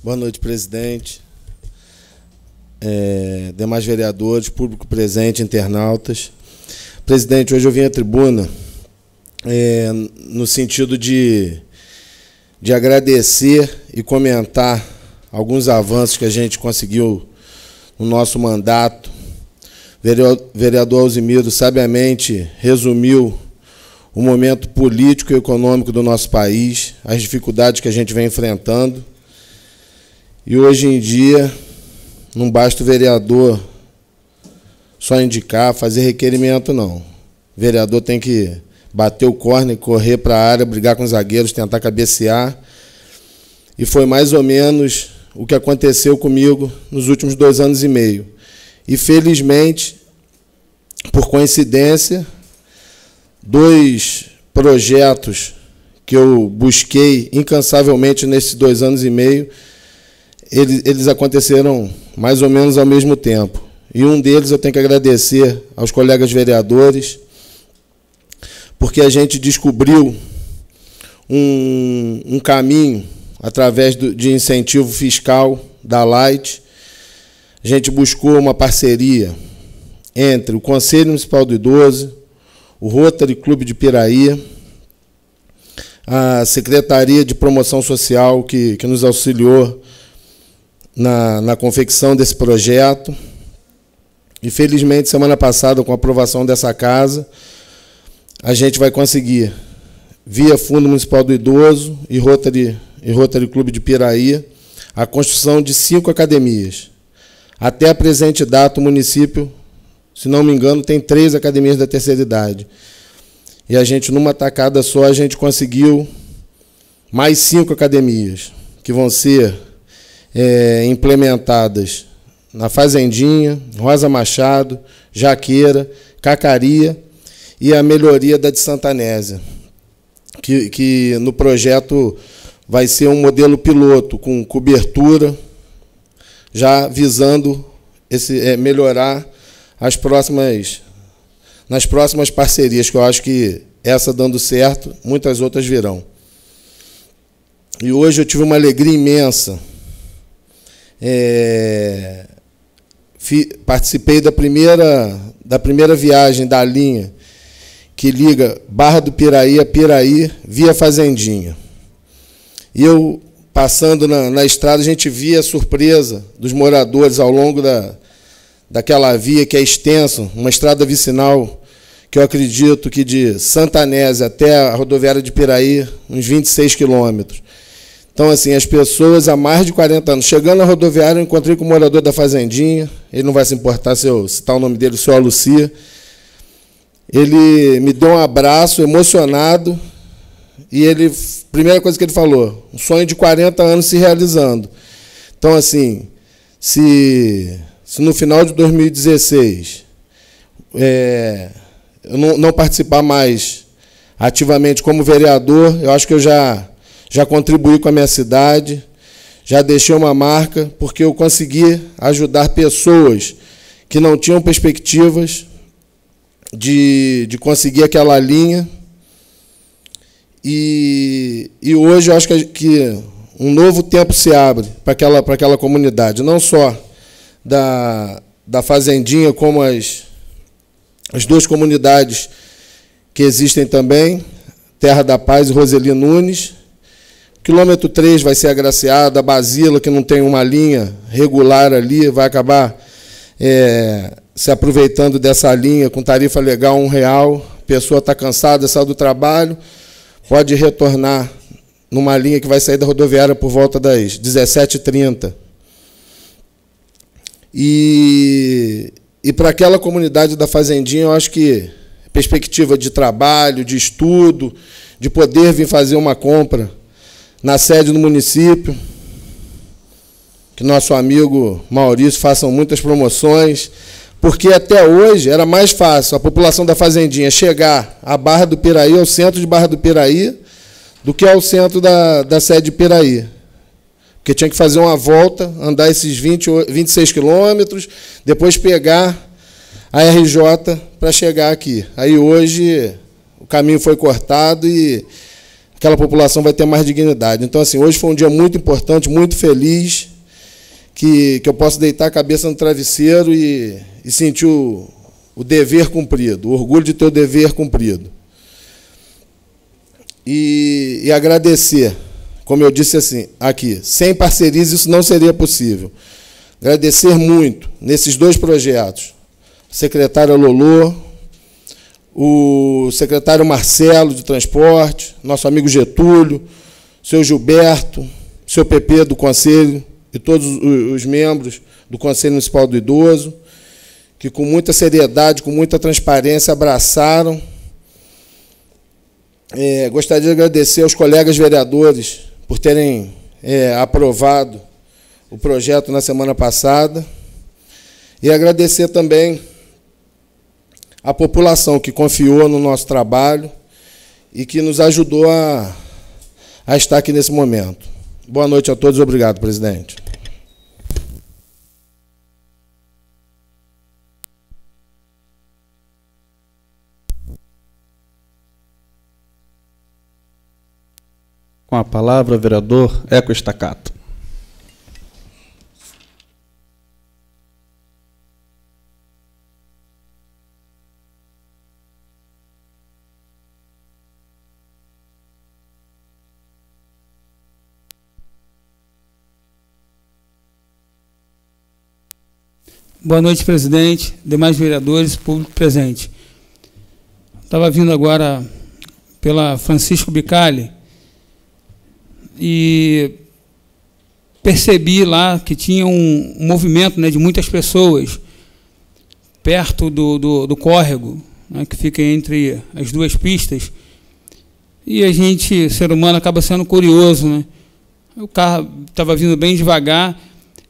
Boa noite, presidente, demais vereadores, público presente, internautas. Presidente, hoje eu vim à tribuna no sentido de agradecer e comentar alguns avanços que a gente conseguiu no nosso mandato. O vereador Alzimiro sabiamente resumiu o momento político e econômico do nosso país, as dificuldades que a gente vem enfrentando. E hoje em dia, não basta o vereador só indicar, fazer requerimento, não. O vereador tem que bater o córner, correr para a área, brigar com os zagueiros, tentar cabecear. E foi mais ou menos o que aconteceu comigo nos últimos 2 anos e meio. E, felizmente, por coincidência, 2 projetos que eu busquei incansavelmente nesses 2 anos e meio, eles aconteceram mais ou menos ao mesmo tempo. E um deles eu tenho que agradecer aos colegas vereadores, porque a gente descobriu um caminho através de incentivo fiscal da Light. A gente buscou uma parceria entre o Conselho Municipal do Idoso, o Rotary Clube de Piraí, a Secretaria de Promoção Social, que nos auxiliou na confecção desse projeto. E, felizmente, semana passada, com a aprovação dessa casa, a gente vai conseguir, via Fundo Municipal do Idoso e Rotary Clube de Piraí, a construção de 5 academias. Até a presente data, o município, se não me engano, tem 3 academias da terceira idade. E a gente, numa tacada só, a gente conseguiu mais 5 academias, que vão ser implementadas na Fazendinha, Rosa Machado, Jaqueira, Cacaria e a melhoria da de Santa Anésia, que no projeto vai ser um modelo piloto com cobertura, já visando melhorar nas próximas parcerias, que eu acho que essa dando certo, muitas outras virão. E hoje eu tive uma alegria imensa. Participei da primeira viagem da linha que liga Barra do Piraí a Piraí via Fazendinha. E eu passando na estrada, a gente via a surpresa dos moradores ao longo daquela via que é extensa, uma estrada vicinal, que eu acredito que de Santa Anésia até a rodoviária de Piraí, uns 26 quilômetros. Então, assim, as pessoas há mais de 40 anos, chegando na rodoviária, eu encontrei com o morador da Fazendinha, ele não vai se importar se eu citar o nome dele, o senhor Lucia. Ele me deu um abraço emocionado e ele, primeira coisa que ele falou, um sonho de 40 anos se realizando. Então, assim, se no final de 2016 eu não participar mais ativamente como vereador, eu acho que eu já contribuí com a minha cidade, já deixei uma marca, porque eu consegui ajudar pessoas que não tinham perspectivas de conseguir aquela linha. E hoje eu acho que um novo tempo se abre para aquela comunidade, não só da Fazendinha, como as duas comunidades que existem também, Terra da Paz e Roseli Nunes. Quilômetro 3 vai ser agraciado, a Basila, que não tem uma linha regular ali, vai acabar se aproveitando dessa linha com tarifa legal, R$1. A pessoa está cansada, saiu do trabalho, pode retornar numa linha que vai sair da rodoviária por volta das 17h30. E para aquela comunidade da Fazendinha, eu acho que perspectiva de trabalho, de estudo, de poder vir fazer uma compra na sede do município, que nosso amigo Maurício faça muitas promoções, porque até hoje era mais fácil a população da Fazendinha chegar à Barra do Piraí, ao centro de Barra do Piraí, do que ao centro da sede de Piraí. Porque tinha que fazer uma volta, andar esses 26 quilômetros, depois pegar a RJ para chegar aqui. Aí hoje o caminho foi cortado e aquela população vai ter mais dignidade. Então, assim, hoje foi um dia muito importante, muito feliz, que eu posso deitar a cabeça no travesseiro e sentir o dever cumprido, o orgulho de ter o dever cumprido. E agradecer, como eu disse assim, aqui, sem parcerias isso não seria possível. Agradecer muito nesses dois projetos, a secretária Lolô, o secretário Marcelo de Transporte, nosso amigo Getúlio, o seu Gilberto, o seu PP do Conselho e todos os membros do Conselho Municipal do Idoso, que com muita seriedade, com muita transparência, abraçaram. Gostaria de agradecer aos colegas vereadores por terem aprovado o projeto na semana passada e agradecer também a população que confiou no nosso trabalho e que nos ajudou a estar aqui nesse momento. Boa noite a todos. Obrigado, presidente. Com a palavra, o vereador Eco Estacato. Boa noite, presidente, demais vereadores, público presente. Estava vindo agora pela Francisco Bicalli e percebi lá que tinha um movimento, né, de muitas pessoas perto do córrego, né, que fica entre as duas pistas, e a gente, ser humano, acaba sendo curioso, né? O carro estava vindo bem devagar,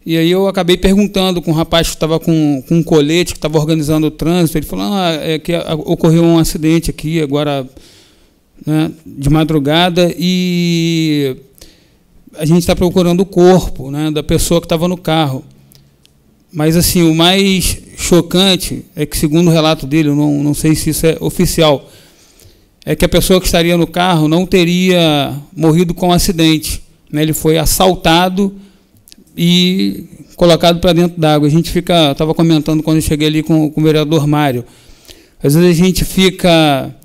e aí eu acabei perguntando com um rapaz que estava com um colete, que estava organizando o trânsito. Ele falou que ocorreu um acidente aqui agora, né, de madrugada, e a gente está procurando o corpo, né, da pessoa que estava no carro. Mas, assim, o mais chocante é que, segundo o relato dele, eu não sei se isso é oficial, é que a pessoa que estaria no carro não teria morrido com um acidente, né? Ele foi assaltado e colocado para dentro d'água. A gente estava comentando quando eu cheguei ali com o vereador Mário, às vezes a gente fica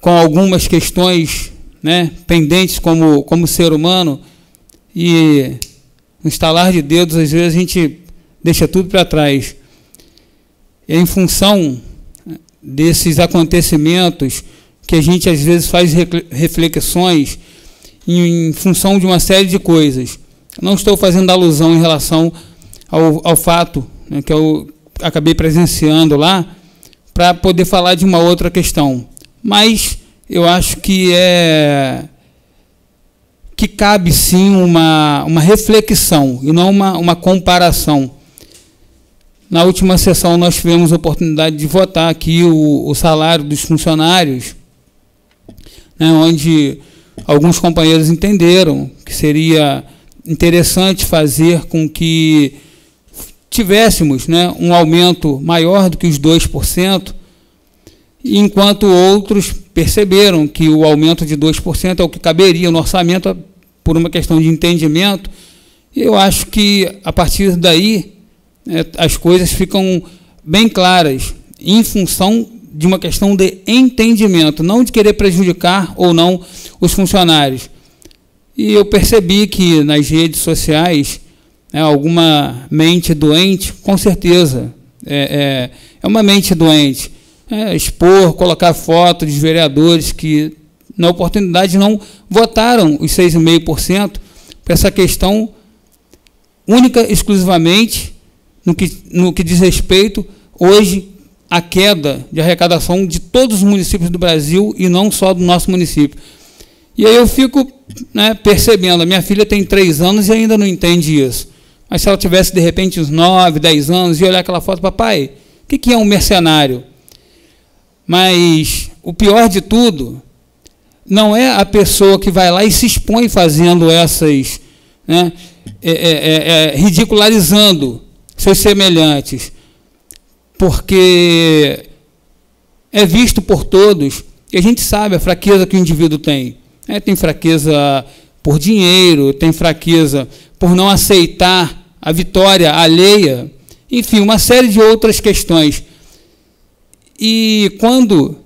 com algumas questões, né, pendentes como ser humano, e no estalar de dedos, às vezes, a gente deixa tudo para trás. E em função desses acontecimentos que a gente, às vezes, faz reflexões em função de uma série de coisas. Não estou fazendo alusão em relação ao fato, né, que eu acabei presenciando lá, para poder falar de uma outra questão. Mas eu acho que cabe sim uma reflexão e não uma comparação. Na última sessão nós tivemos a oportunidade de votar aqui o salário dos funcionários, né, onde alguns companheiros entenderam que seria interessante fazer com que tivéssemos, né, um aumento maior do que os 2%, enquanto outros perceberam que o aumento de 2% é o que caberia no orçamento por uma questão de entendimento. E eu acho que, a partir daí, as coisas ficam bem claras, em função de uma questão de entendimento, não de querer prejudicar ou não os funcionários. E eu percebi que nas redes sociais, alguma mente doente, com certeza, é uma mente doente, expor, colocar foto dos vereadores que, na oportunidade, não votaram os 6,5% para essa questão única, exclusivamente, no que diz respeito, hoje, à queda de arrecadação de todos os municípios do Brasil e não só do nosso município. E aí eu fico, né, percebendo, a minha filha tem 3 anos e ainda não entende isso. Mas se ela tivesse, de repente, uns 9, 10 anos, e olhar aquela foto, papai, o que é um mercenário? Mas o pior de tudo não é a pessoa que vai lá e se expõe fazendo essas, né, ridicularizando seus semelhantes, porque é visto por todos, e a gente sabe a fraqueza que o indivíduo tem. Tem fraqueza por dinheiro, tem fraqueza por não aceitar a vitória alheia, enfim, uma série de outras questões. E quando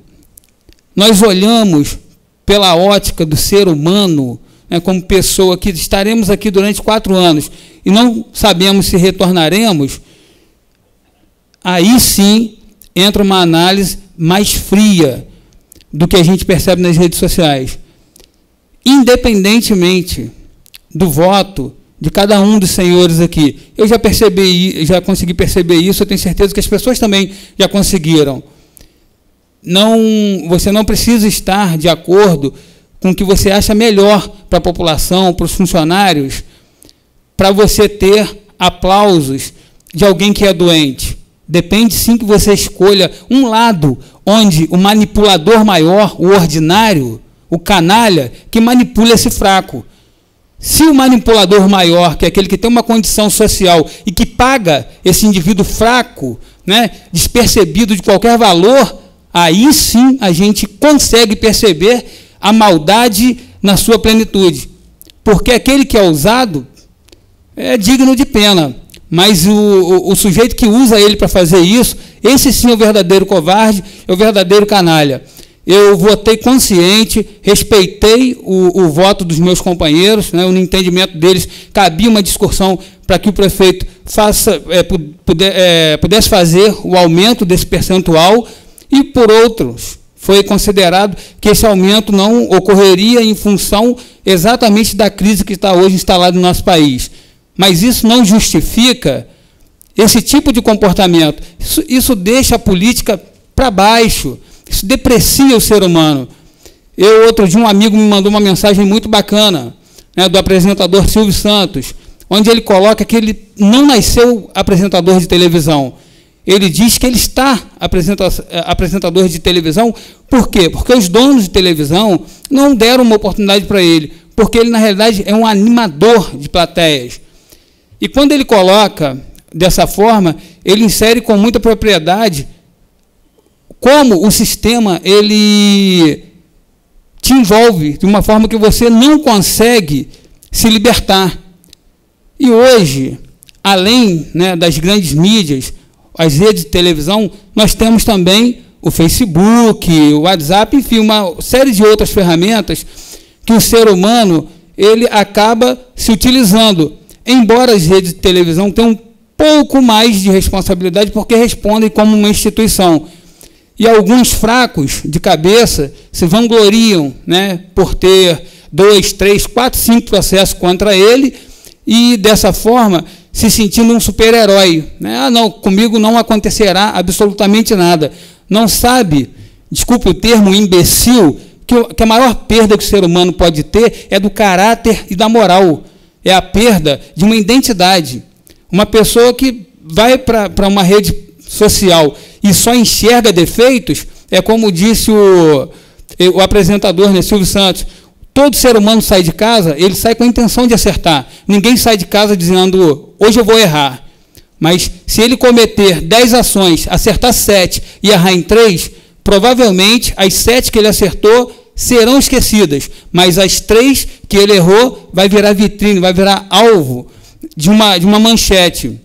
nós olhamos pela ótica do ser humano, né, como pessoa que estaremos aqui durante 4 anos e não sabemos se retornaremos, aí sim entra uma análise mais fria do que a gente percebe nas redes sociais. Independentemente do voto de cada um dos senhores aqui, eu já consegui perceber isso, eu tenho certeza que as pessoas também já conseguiram. Você não precisa estar de acordo com o que você acha melhor para a população, para os funcionários, para você ter aplausos de alguém que é doente. Depende sim que você escolha um lado onde o manipulador maior, o ordinário, o canalha, que manipula esse fraco. Se o manipulador maior, que é aquele que tem uma condição social e que paga esse indivíduo fraco, né, despercebido de qualquer valor, aí sim a gente consegue perceber a maldade na sua plenitude. Porque aquele que é ousado é digno de pena, mas o sujeito que usa ele para fazer isso, esse sim é o verdadeiro covarde, é o verdadeiro canalha. Eu votei consciente, respeitei o voto dos meus companheiros, né, no entendimento deles cabia uma discussão para que o prefeito pudesse fazer o aumento desse percentual, e por outros foi considerado que esse aumento não ocorreria em função exatamente da crise que está hoje instalada no nosso país. Mas isso não justifica esse tipo de comportamento. Isso deixa a política para baixo, isso deprecia o ser humano. Outro dia, um amigo me mandou uma mensagem muito bacana, né, do apresentador Silvio Santos, onde ele coloca que ele não nasceu apresentador de televisão. Ele diz que ele está apresentador de televisão. Por quê? Porque os donos de televisão não deram uma oportunidade para ele, porque ele, na realidade, é um animador de plateias. E quando ele coloca dessa forma, ele insere com muita propriedade como o sistema ele te envolve de uma forma que você não consegue se libertar. E hoje, além, né, das grandes mídias, as redes de televisão, nós temos também o Facebook, o WhatsApp, enfim, uma série de outras ferramentas que o ser humano ele acaba se utilizando. Embora as redes de televisão tenham um pouco mais de responsabilidade, porque respondem como uma instituição. E alguns fracos de cabeça se vangloriam, né, por ter 2, 3, 4, 5 processos contra ele, e dessa forma se sentindo um super-herói. Né? Ah, não, comigo não acontecerá absolutamente nada. Não sabe, desculpe o termo, imbecil, que a maior perda que o ser humano pode ter é do caráter e da moral. É a perda de uma identidade. Uma pessoa que vai para uma rede social e só enxerga defeitos, é como disse o apresentador, né, Silvio Santos, todo ser humano sai de casa, ele sai com a intenção de acertar. Ninguém sai de casa dizendo, hoje eu vou errar. Mas se ele cometer 10 ações, acertar 7 e errar em 3, provavelmente as 7 que ele acertou serão esquecidas, mas as 3 que ele errou vai virar vitrine, vai virar alvo de uma manchete.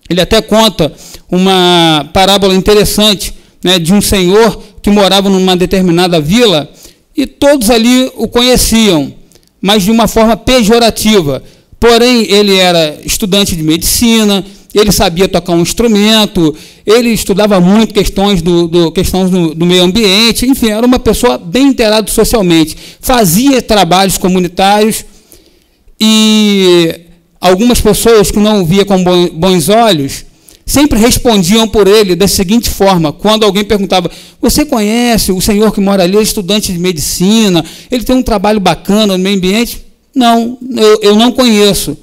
Ele até conta uma parábola interessante, né, de um senhor que morava numa determinada vila e todos ali o conheciam, mas de uma forma pejorativa. Porém, ele era estudante de medicina, ele sabia tocar um instrumento, ele estudava muito questões do meio ambiente, enfim, era uma pessoa bem inteirada socialmente, fazia trabalhos comunitários e algumas pessoas que não o via com bons olhos sempre respondiam por ele da seguinte forma, quando alguém perguntava, você conhece o senhor que mora ali, é estudante de medicina, ele tem um trabalho bacana no meio ambiente? Não, eu não conheço.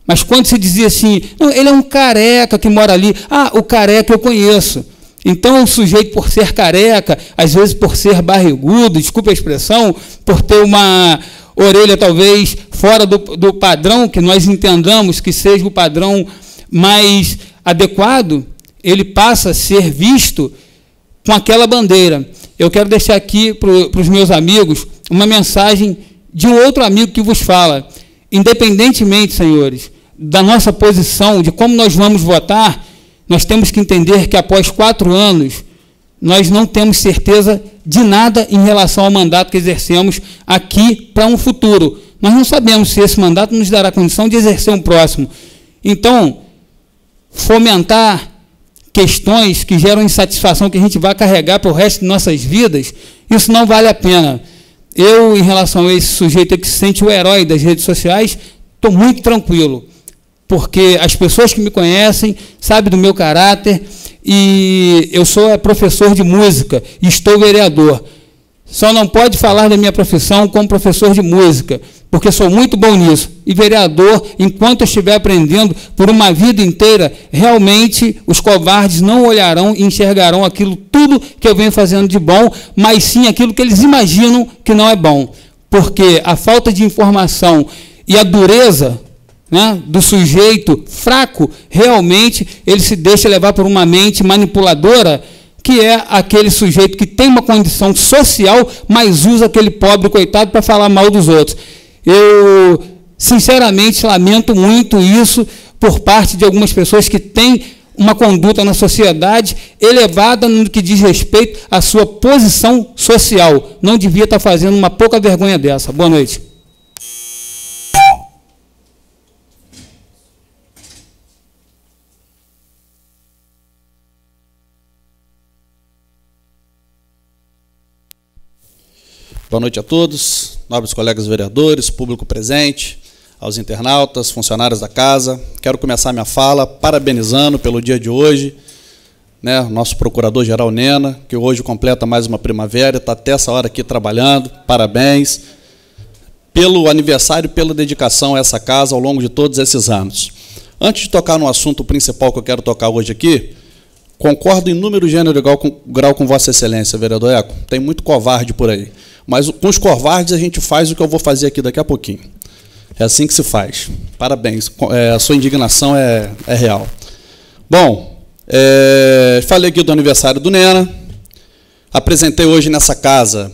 Mas quando se dizia assim, não, ele é um careca que mora ali, ah, o careca eu conheço. Então o sujeito, por ser careca, às vezes por ser barrigudo, desculpe a expressão, por ter uma orelha talvez fora do padrão, que nós entendamos que seja o padrão mais adequado, ele passa a ser visto com aquela bandeira. Eu quero deixar aqui para os meus amigos uma mensagem de um outro amigo que vos fala. Independentemente, senhores, da nossa posição, de como nós vamos votar, nós temos que entender que após 4 anos, nós não temos certeza de nada em relação ao mandato que exercemos aqui para um futuro. Nós não sabemos se esse mandato nos dará condição de exercer um próximo. Então, fomentar questões que geram insatisfação que a gente vai carregar para o resto de nossas vidas, isso não vale a pena. Eu, em relação a esse sujeito que se sente o herói das redes sociais, estou muito tranquilo, porque as pessoas que me conhecem sabem do meu caráter, e eu sou professor de música e estou vereador. Só não pode falar da minha profissão como professor de música, porque sou muito bom nisso. E vereador, enquanto eu estiver aprendendo por uma vida inteira, realmente os covardes não olharão e enxergarão aquilo tudo que eu venho fazendo de bom, mas sim aquilo que eles imaginam que não é bom. Porque a falta de informação e a dureza, né, do sujeito fraco, realmente ele se deixa levar por uma mente manipuladora, que é aquele sujeito que tem uma condição social, mas usa aquele pobre coitado para falar mal dos outros. Eu, sinceramente, lamento muito isso por parte de algumas pessoas que têm uma conduta na sociedade elevada no que diz respeito à sua posição social. Não devia estar fazendo uma pouca vergonha dessa. Boa noite. Boa noite a todos, nobres colegas vereadores, público presente, aos internautas, funcionários da casa. Quero começar minha fala parabenizando pelo dia de hoje, né, o nosso procurador-geral Nena, que hoje completa mais uma primavera, está até essa hora aqui trabalhando. Parabéns pelo aniversário e pela dedicação a essa casa ao longo de todos esses anos. Antes de tocar no assunto principal que eu quero tocar hoje aqui, concordo em número, gênero e grau com Vossa Excelência, vereador Eco. Tem muito covarde por aí. Mas com os covardes a gente faz o que eu vou fazer aqui daqui a pouquinho. É assim que se faz. Parabéns. A sua indignação é real. Bom, falei aqui do aniversário do Nena. Apresentei hoje nessa casa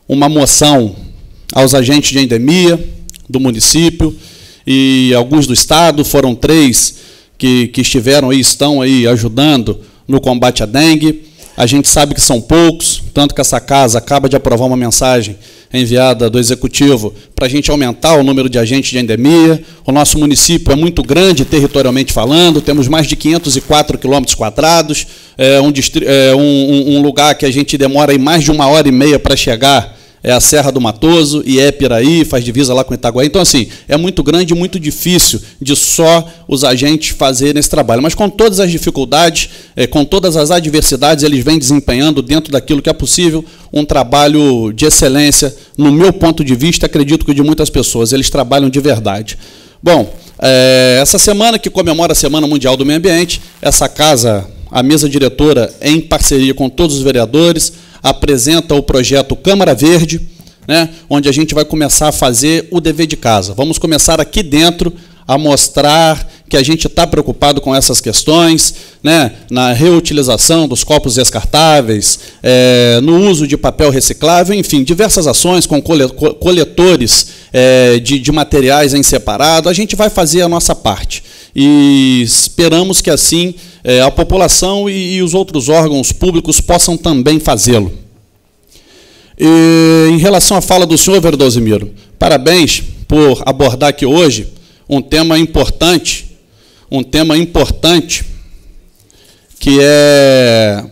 uma moção aos agentes de endemia do município e alguns do estado. Foram 3 que estiveram aí, estão aí ajudando no combate à dengue. A gente sabe que são poucos, tanto que essa casa acaba de aprovar uma mensagem enviada do Executivo para a gente aumentar o número de agentes de endemia. O nosso município é muito grande territorialmente falando, temos mais de 504 quilômetros quadrados, um lugar que a gente demora aí mais de 1h30 para chegar, é a Serra do Matoso, e é Piraí, faz divisa lá com Itaguaí. Então, assim, é muito grande e muito difícil de só os agentes fazerem esse trabalho. Mas com todas as dificuldades, com todas as adversidades, eles vêm desempenhando, dentro daquilo que é possível, um trabalho de excelência. No meu ponto de vista, acredito que de muitas pessoas, eles trabalham de verdade. Bom, essa semana que comemora a Semana Mundial do Meio Ambiente, essa casa, a mesa diretora, em parceria com todos os vereadores, apresenta o projeto Câmara Verde, né, onde a gente vai começar a fazer o dever de casa. Vamos começar aqui dentro a mostrar que a gente está preocupado com essas questões, né, na reutilização dos copos descartáveis, no uso de papel reciclável, enfim, diversas ações com coletores de materiais em separado. A gente vai fazer a nossa parte e esperamos que assim a população e os outros órgãos públicos possam também fazê-lo. Em relação à fala do senhor Verdozimiro, parabéns por abordar aqui hoje um tema importante, que é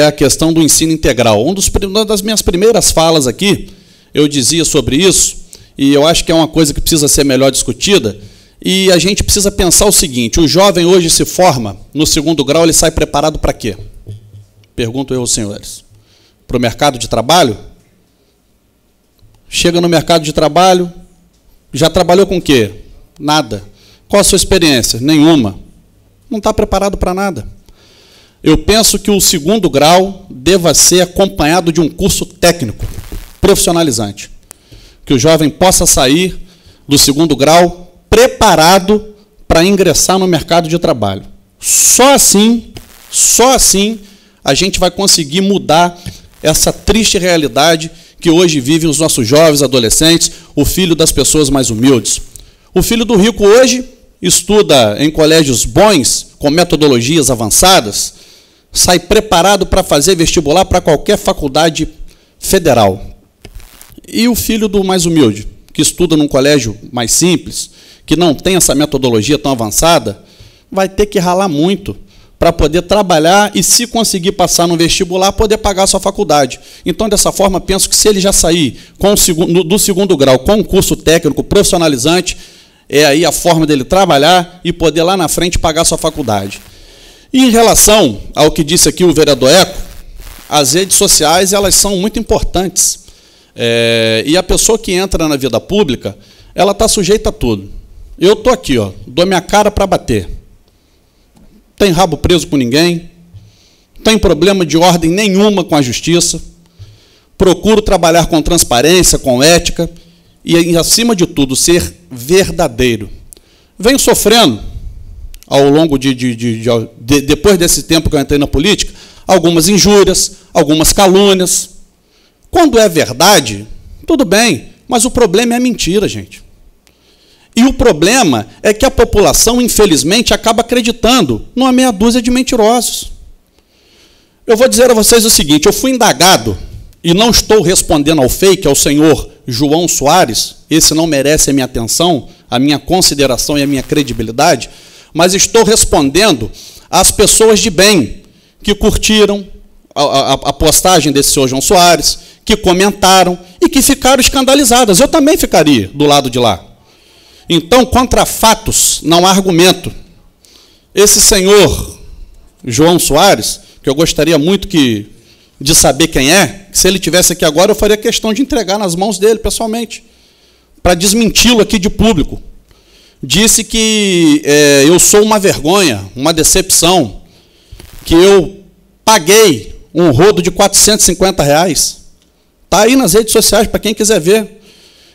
a questão do ensino integral. Uma das minhas primeiras falas aqui, eu dizia sobre isso, e eu acho que é uma coisa que precisa ser melhor discutida, e a gente precisa pensar o seguinte: o jovem hoje se forma no 2º grau, ele sai preparado para quê? Pergunto eu aos senhores. Para o mercado de trabalho? Chega no mercado de trabalho, já trabalhou com o quê? Nada. Qual a sua experiência? Nenhuma. Não está preparado para nada. Eu penso que o 2º grau deva ser acompanhado de um curso técnico, profissionalizante. Que o jovem possa sair do 2º grau preparado para ingressar no mercado de trabalho. Só assim a gente vai conseguir mudar essa triste realidade que hoje vivem os nossos jovens, adolescentes, o filho das pessoas mais humildes. O filho do rico hoje estuda em colégios bons, com metodologias avançadas, sai preparado para fazer vestibular para qualquer faculdade federal. E o filho do mais humilde, que estuda num colégio mais simples, que não tem essa metodologia tão avançada, vai ter que ralar muito para poder trabalhar e, se conseguir passar no vestibular, poder pagar a sua faculdade. Então, dessa forma, penso que se ele já sair do 2º grau com um curso técnico profissionalizante, é aí a forma dele trabalhar e poder lá na frente pagar a sua faculdade. E em relação ao que disse aqui o vereador Eco, as redes sociais, elas são muito importantes. E a pessoa que entra na vida pública, ela está sujeita a tudo. Eu estou aqui, dou minha cara para bater. Tem rabo preso com ninguém, tem problema de ordem nenhuma com a justiça, procuro trabalhar com transparência, com ética e, acima de tudo, ser verdadeiro. Venho sofrendo, ao longo depois desse tempo que eu entrei na política, algumas injúrias, algumas calúnias. Quando é verdade, tudo bem, mas o problema é mentira, gente. E o problema é que a população, infelizmente, acaba acreditando numa meia dúzia de mentirosos. Eu vou dizer a vocês o seguinte: eu fui indagado, e não estou respondendo ao fake, ao senhor João Soares, esse não merece a minha atenção, a minha consideração e a minha credibilidade, mas estou respondendo às pessoas de bem que curtiram a postagem desse senhor João Soares, que comentaram e que ficaram escandalizadas. Eu também ficaria do lado de lá. Então, contra fatos, não há argumento. Esse senhor João Soares, que eu gostaria muito de saber quem é, se ele estivesse aqui agora, eu faria questão de entregar nas mãos dele, pessoalmente, para desmenti-lo aqui de público. Disse que eu sou uma vergonha, uma decepção, que eu paguei um rodo de R$450. Está aí nas redes sociais, para quem quiser ver.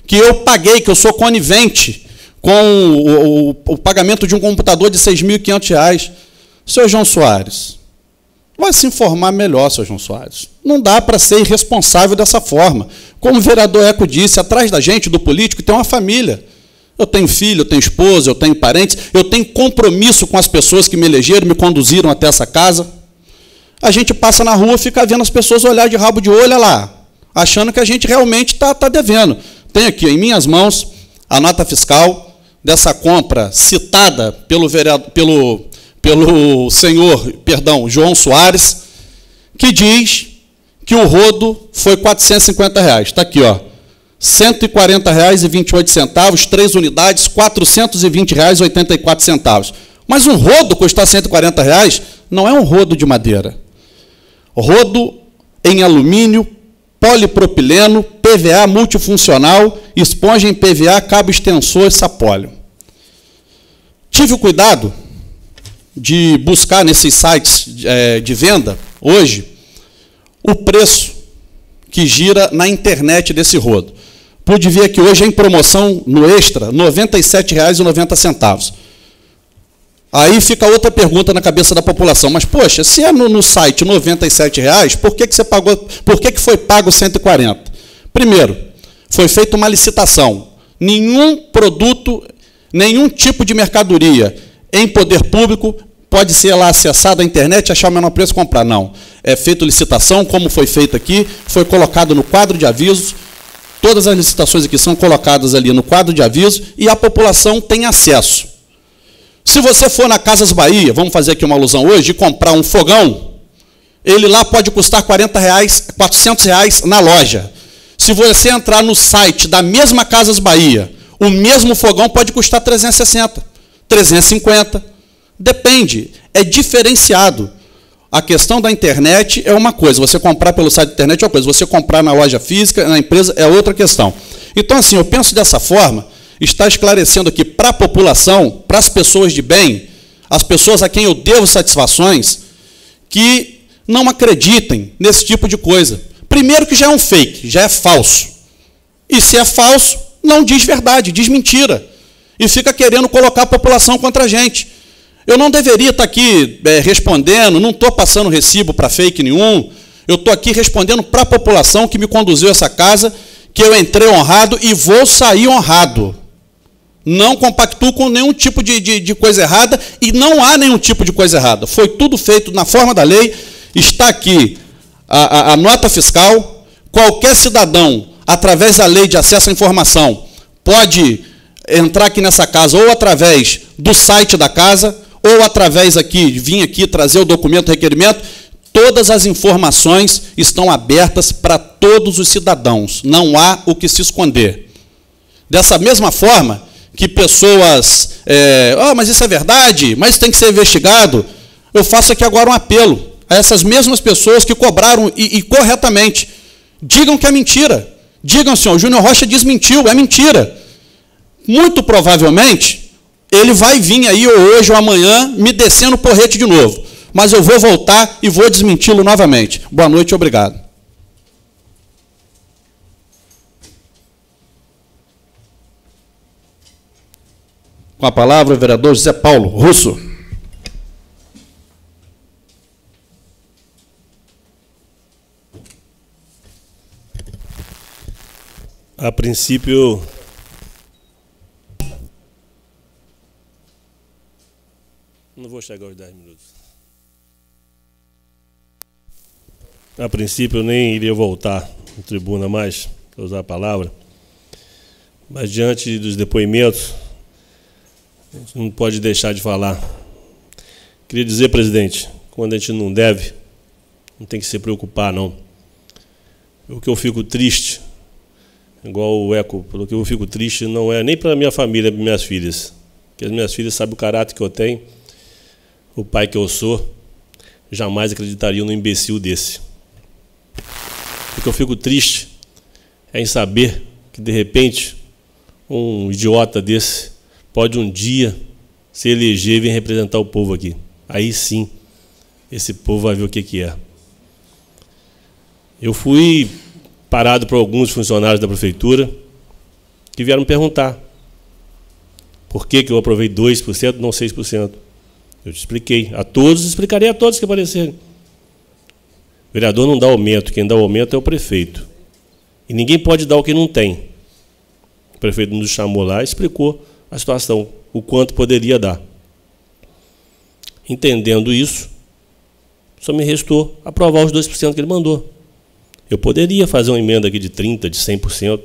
Que eu paguei, que eu sou conivente com o pagamento de um computador de R$6.500. Senhor João Soares, vai se informar melhor, senhor João Soares. Não dá para ser irresponsável dessa forma. Como o vereador Eco disse, atrás da gente, do político, tem uma família. Eu tenho filho, eu tenho esposa, eu tenho parentes, eu tenho compromisso com as pessoas que me elegeram, me conduziram até essa casa. a gente passa na rua e fica vendo as pessoas olhar de rabo de olho, olha lá, achando que a gente realmente está devendo. Tem aqui em minhas mãos a nota fiscal dessa compra citada pelo senhor, João Soares, que diz que o rodo foi R$ 450. Está aqui, ó, R$ 140,28, 3 unidades, R$ 420,84. Mas um rodo custar R$ 140 não é um rodo de madeira. Rodo em alumínio, polipropileno, PVA multifuncional, esponja em PVA, cabo extensor e sapólio. Tive o cuidado de buscar nesses sites de venda, hoje, o preço que gira na internet desse rodo. Pude ver que hoje é em promoção no Extra, R$ 97,90. Aí fica outra pergunta na cabeça da população. Mas, poxa, se é no site R$ 97,00, por que você pagou, por que foi pago R$ 140? Primeiro, foi feita uma licitação. Nenhum produto, nenhum tipo de mercadoria em poder público pode ser lá acessado à internet, achar o menor preço e comprar. Não. É feita licitação, como foi feito aqui, foi colocado no quadro de avisos. Todas as licitações aqui são colocadas ali no quadro de avisos e a população tem acesso. Se você for na Casas Bahia, vamos fazer aqui uma alusão hoje, e comprar um fogão, ele lá pode custar R$ 400 na loja. Se você entrar no site da mesma Casas Bahia, o mesmo fogão pode custar 360, 350. Depende, é diferenciado. A questão da internet é uma coisa, você comprar pelo site da internet é uma coisa, você comprar na loja física, na empresa, é outra questão. Então, assim, eu penso dessa forma, está esclarecendo aqui para a população, para as pessoas de bem, as pessoas a quem eu devo satisfações, que não acreditem nesse tipo de coisa. Primeiro que já é um fake, já é falso. E se é falso, não diz verdade, diz mentira. E fica querendo colocar a população contra a gente. Eu não deveria estar aqui respondendo, não estou passando recibo para fake nenhum, eu estou aqui respondendo para a população que me conduziu a essa casa, que eu entrei honrado e vou sair honrado. Não compactuo com nenhum tipo de coisa errada e não há nenhum tipo de coisa errada. Foi tudo feito na forma da lei, está aqui a nota fiscal, qualquer cidadão, através da lei de acesso à informação, pode entrar aqui nessa casa ou através do site da casa, ou através aqui, vir aqui trazer o documento, o requerimento, todas as informações estão abertas para todos os cidadãos, não há o que se esconder. Dessa mesma forma que pessoas, mas isso é verdade, mas isso tem que ser investigado, eu faço aqui agora um apelo a essas mesmas pessoas que cobraram e corretamente, digam que é mentira, digam, senhor, o Júnior Rocha desmentiu, é mentira. Muito provavelmente, ele vai vir aí ou hoje ou amanhã me descendo o porrete de novo. Mas eu vou voltar e vou desmenti-lo novamente. Boa noite e obrigado. Com a palavra o vereador José Paulo Russo. A princípio, não vou chegar aos 10 minutos. A princípio, eu nem iria voltar à tribuna mais, para usar a palavra, mas diante dos depoimentos, a gente não pode deixar de falar. Queria dizer, presidente, quando a gente não deve, não tem que se preocupar, não. O que eu fico triste, igual o Eco, pelo que eu fico triste, não é nem para minha família, para minhas filhas, porque as minhas filhas sabem o caráter que eu tenho, o pai que eu sou, jamais acreditaria num imbecil desse. O que eu fico triste é em saber que, de repente, um idiota desse pode um dia se eleger e vir representar o povo aqui. Aí sim, esse povo vai ver o que é. Eu fui parado por alguns funcionários da prefeitura que vieram me perguntar por que eu aprovei 2%, não 6%. Eu te expliquei. A todos, explicarei a todos que aparecerem. O vereador não dá aumento, quem dá o aumento é o prefeito. E ninguém pode dar o que não tem. O prefeito nos chamou lá e explicou a situação, o quanto poderia dar. Entendendo isso, Só me restou aprovar os 2% que ele mandou. Eu poderia fazer uma emenda aqui de 30%, de 100%.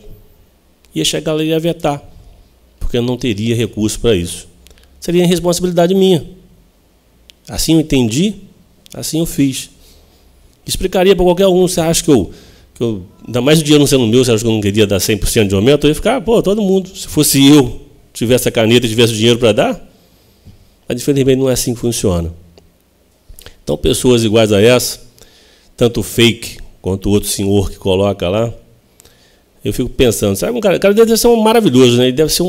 Ia chegar lá e ia vetar, porque eu não teria recurso para isso. Seria responsabilidade minha. Assim eu entendi, assim eu fiz. Explicaria para qualquer um. Você acha que eu ainda mais o dinheiro não sendo meu, você acha que eu não queria dar 100% de aumento? Eu ia ficar, pô, todo mundo. Se fosse eu, tivesse a caneta e tivesse o dinheiro para dar, mas infelizmente não é assim que funciona. Então, pessoas iguais a essa, tanto o fake quanto o outro senhor que coloca lá, eu fico pensando, sabe, o cara deve ser um maravilhoso, né? Ele deve ser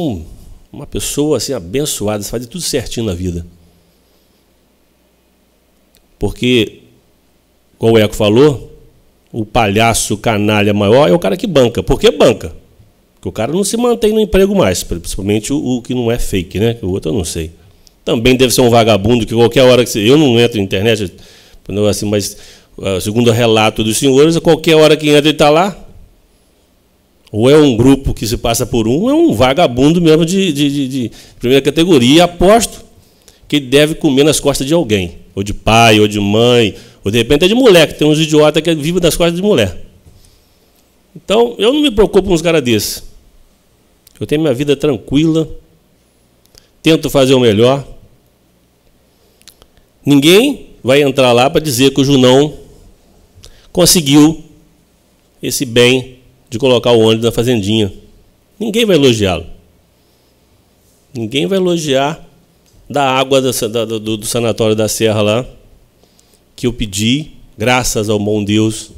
uma pessoa assim, abençoada, fazer tudo certinho na vida. Porque, como o Eco falou, o palhaço canalha maior é o cara que banca. Por que banca? Porque o cara não se mantém no emprego mais, principalmente o que não é fake, né? O outro eu não sei. Também deve ser um vagabundo que qualquer hora que eu não entro na internet, assim, mas segundo o relato dos senhores, a qualquer hora que entra ele está lá. Ou é um grupo que se passa por um, é um vagabundo mesmo de primeira categoria. E aposto que ele deve comer nas costas de alguém, ou de pai, ou de mãe, ou de repente é de mulher, que tem uns idiotas que vivem das costas de mulher. Então, eu não me preocupo com uns caras desses. Eu tenho minha vida tranquila, tento fazer o melhor. Ninguém vai entrar lá para dizer que o Junão conseguiu esse bem de colocar o ônibus na fazendinha. Ninguém vai elogiá-lo. Ninguém vai elogiar da água do sanatório da Serra lá, que eu pedi, graças ao bom Deus,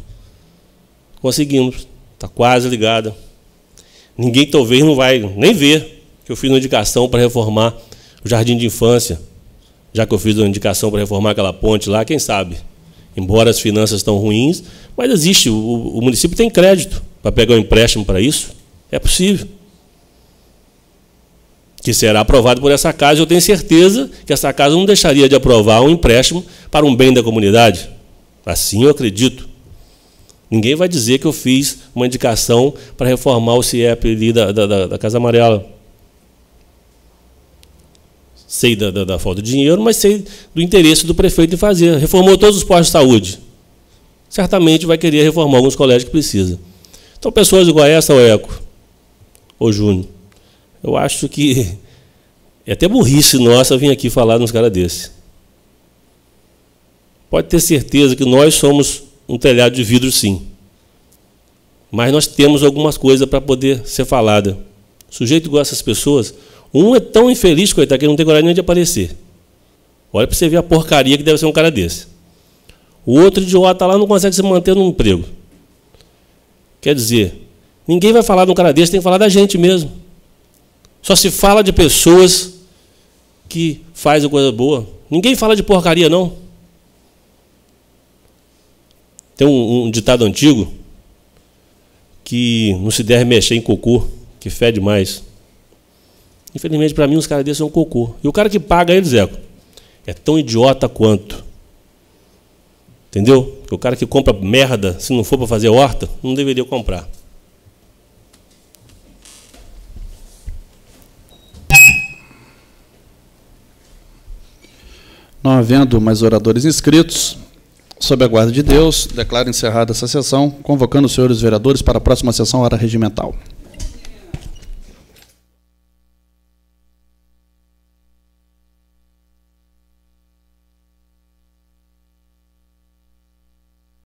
conseguimos. Está quase ligada. Ninguém talvez não vai nem ver que eu fiz uma indicação para reformar o jardim de infância, já que eu fiz uma indicação para reformar aquela ponte lá, quem sabe? Embora as finanças estão ruins, mas existe, o município tem crédito para pegar um empréstimo para isso. É possível. Que será aprovado por essa casa. Eu tenho certeza que essa casa não deixaria de aprovar um empréstimo para um bem da comunidade. Assim eu acredito. Ninguém vai dizer que eu fiz uma indicação para reformar o CIEP ali da Casa Amarela. Sei da falta de dinheiro, mas sei do interesse do prefeito em fazer. Reformou todos os postos de saúde. Certamente vai querer reformar alguns colégios que precisa. Então, pessoas igual a essa, o Eco, ô Júnior, eu acho que é até burrice nossa vir aqui falar nos caras desses. Pode ter certeza que nós somos um telhado de vidro, sim. Mas nós temos algumas coisas para poder ser falada. O sujeito igual a essas pessoas, um é tão infeliz, coitado, que não tem coragem nem de aparecer. Olha para você ver a porcaria que deve ser um cara desse. O outro idiota lá não consegue se manter no emprego. Quer dizer, ninguém vai falar de um cara desse, tem que falar da gente mesmo. Só se fala de pessoas que fazem coisa boa. Ninguém fala de porcaria, não. Tem um ditado antigo que não se deve mexer em cocô, que fede mais. Infelizmente, para mim, os caras desses são cocô. E o cara que paga eles, é tão idiota quanto. Entendeu? Porque o cara que compra merda, se não for para fazer horta, não deveria comprar. Não havendo mais oradores inscritos, sob a guarda de Deus, declaro encerrada essa sessão, convocando os senhores vereadores para a próxima sessão, hora regimental.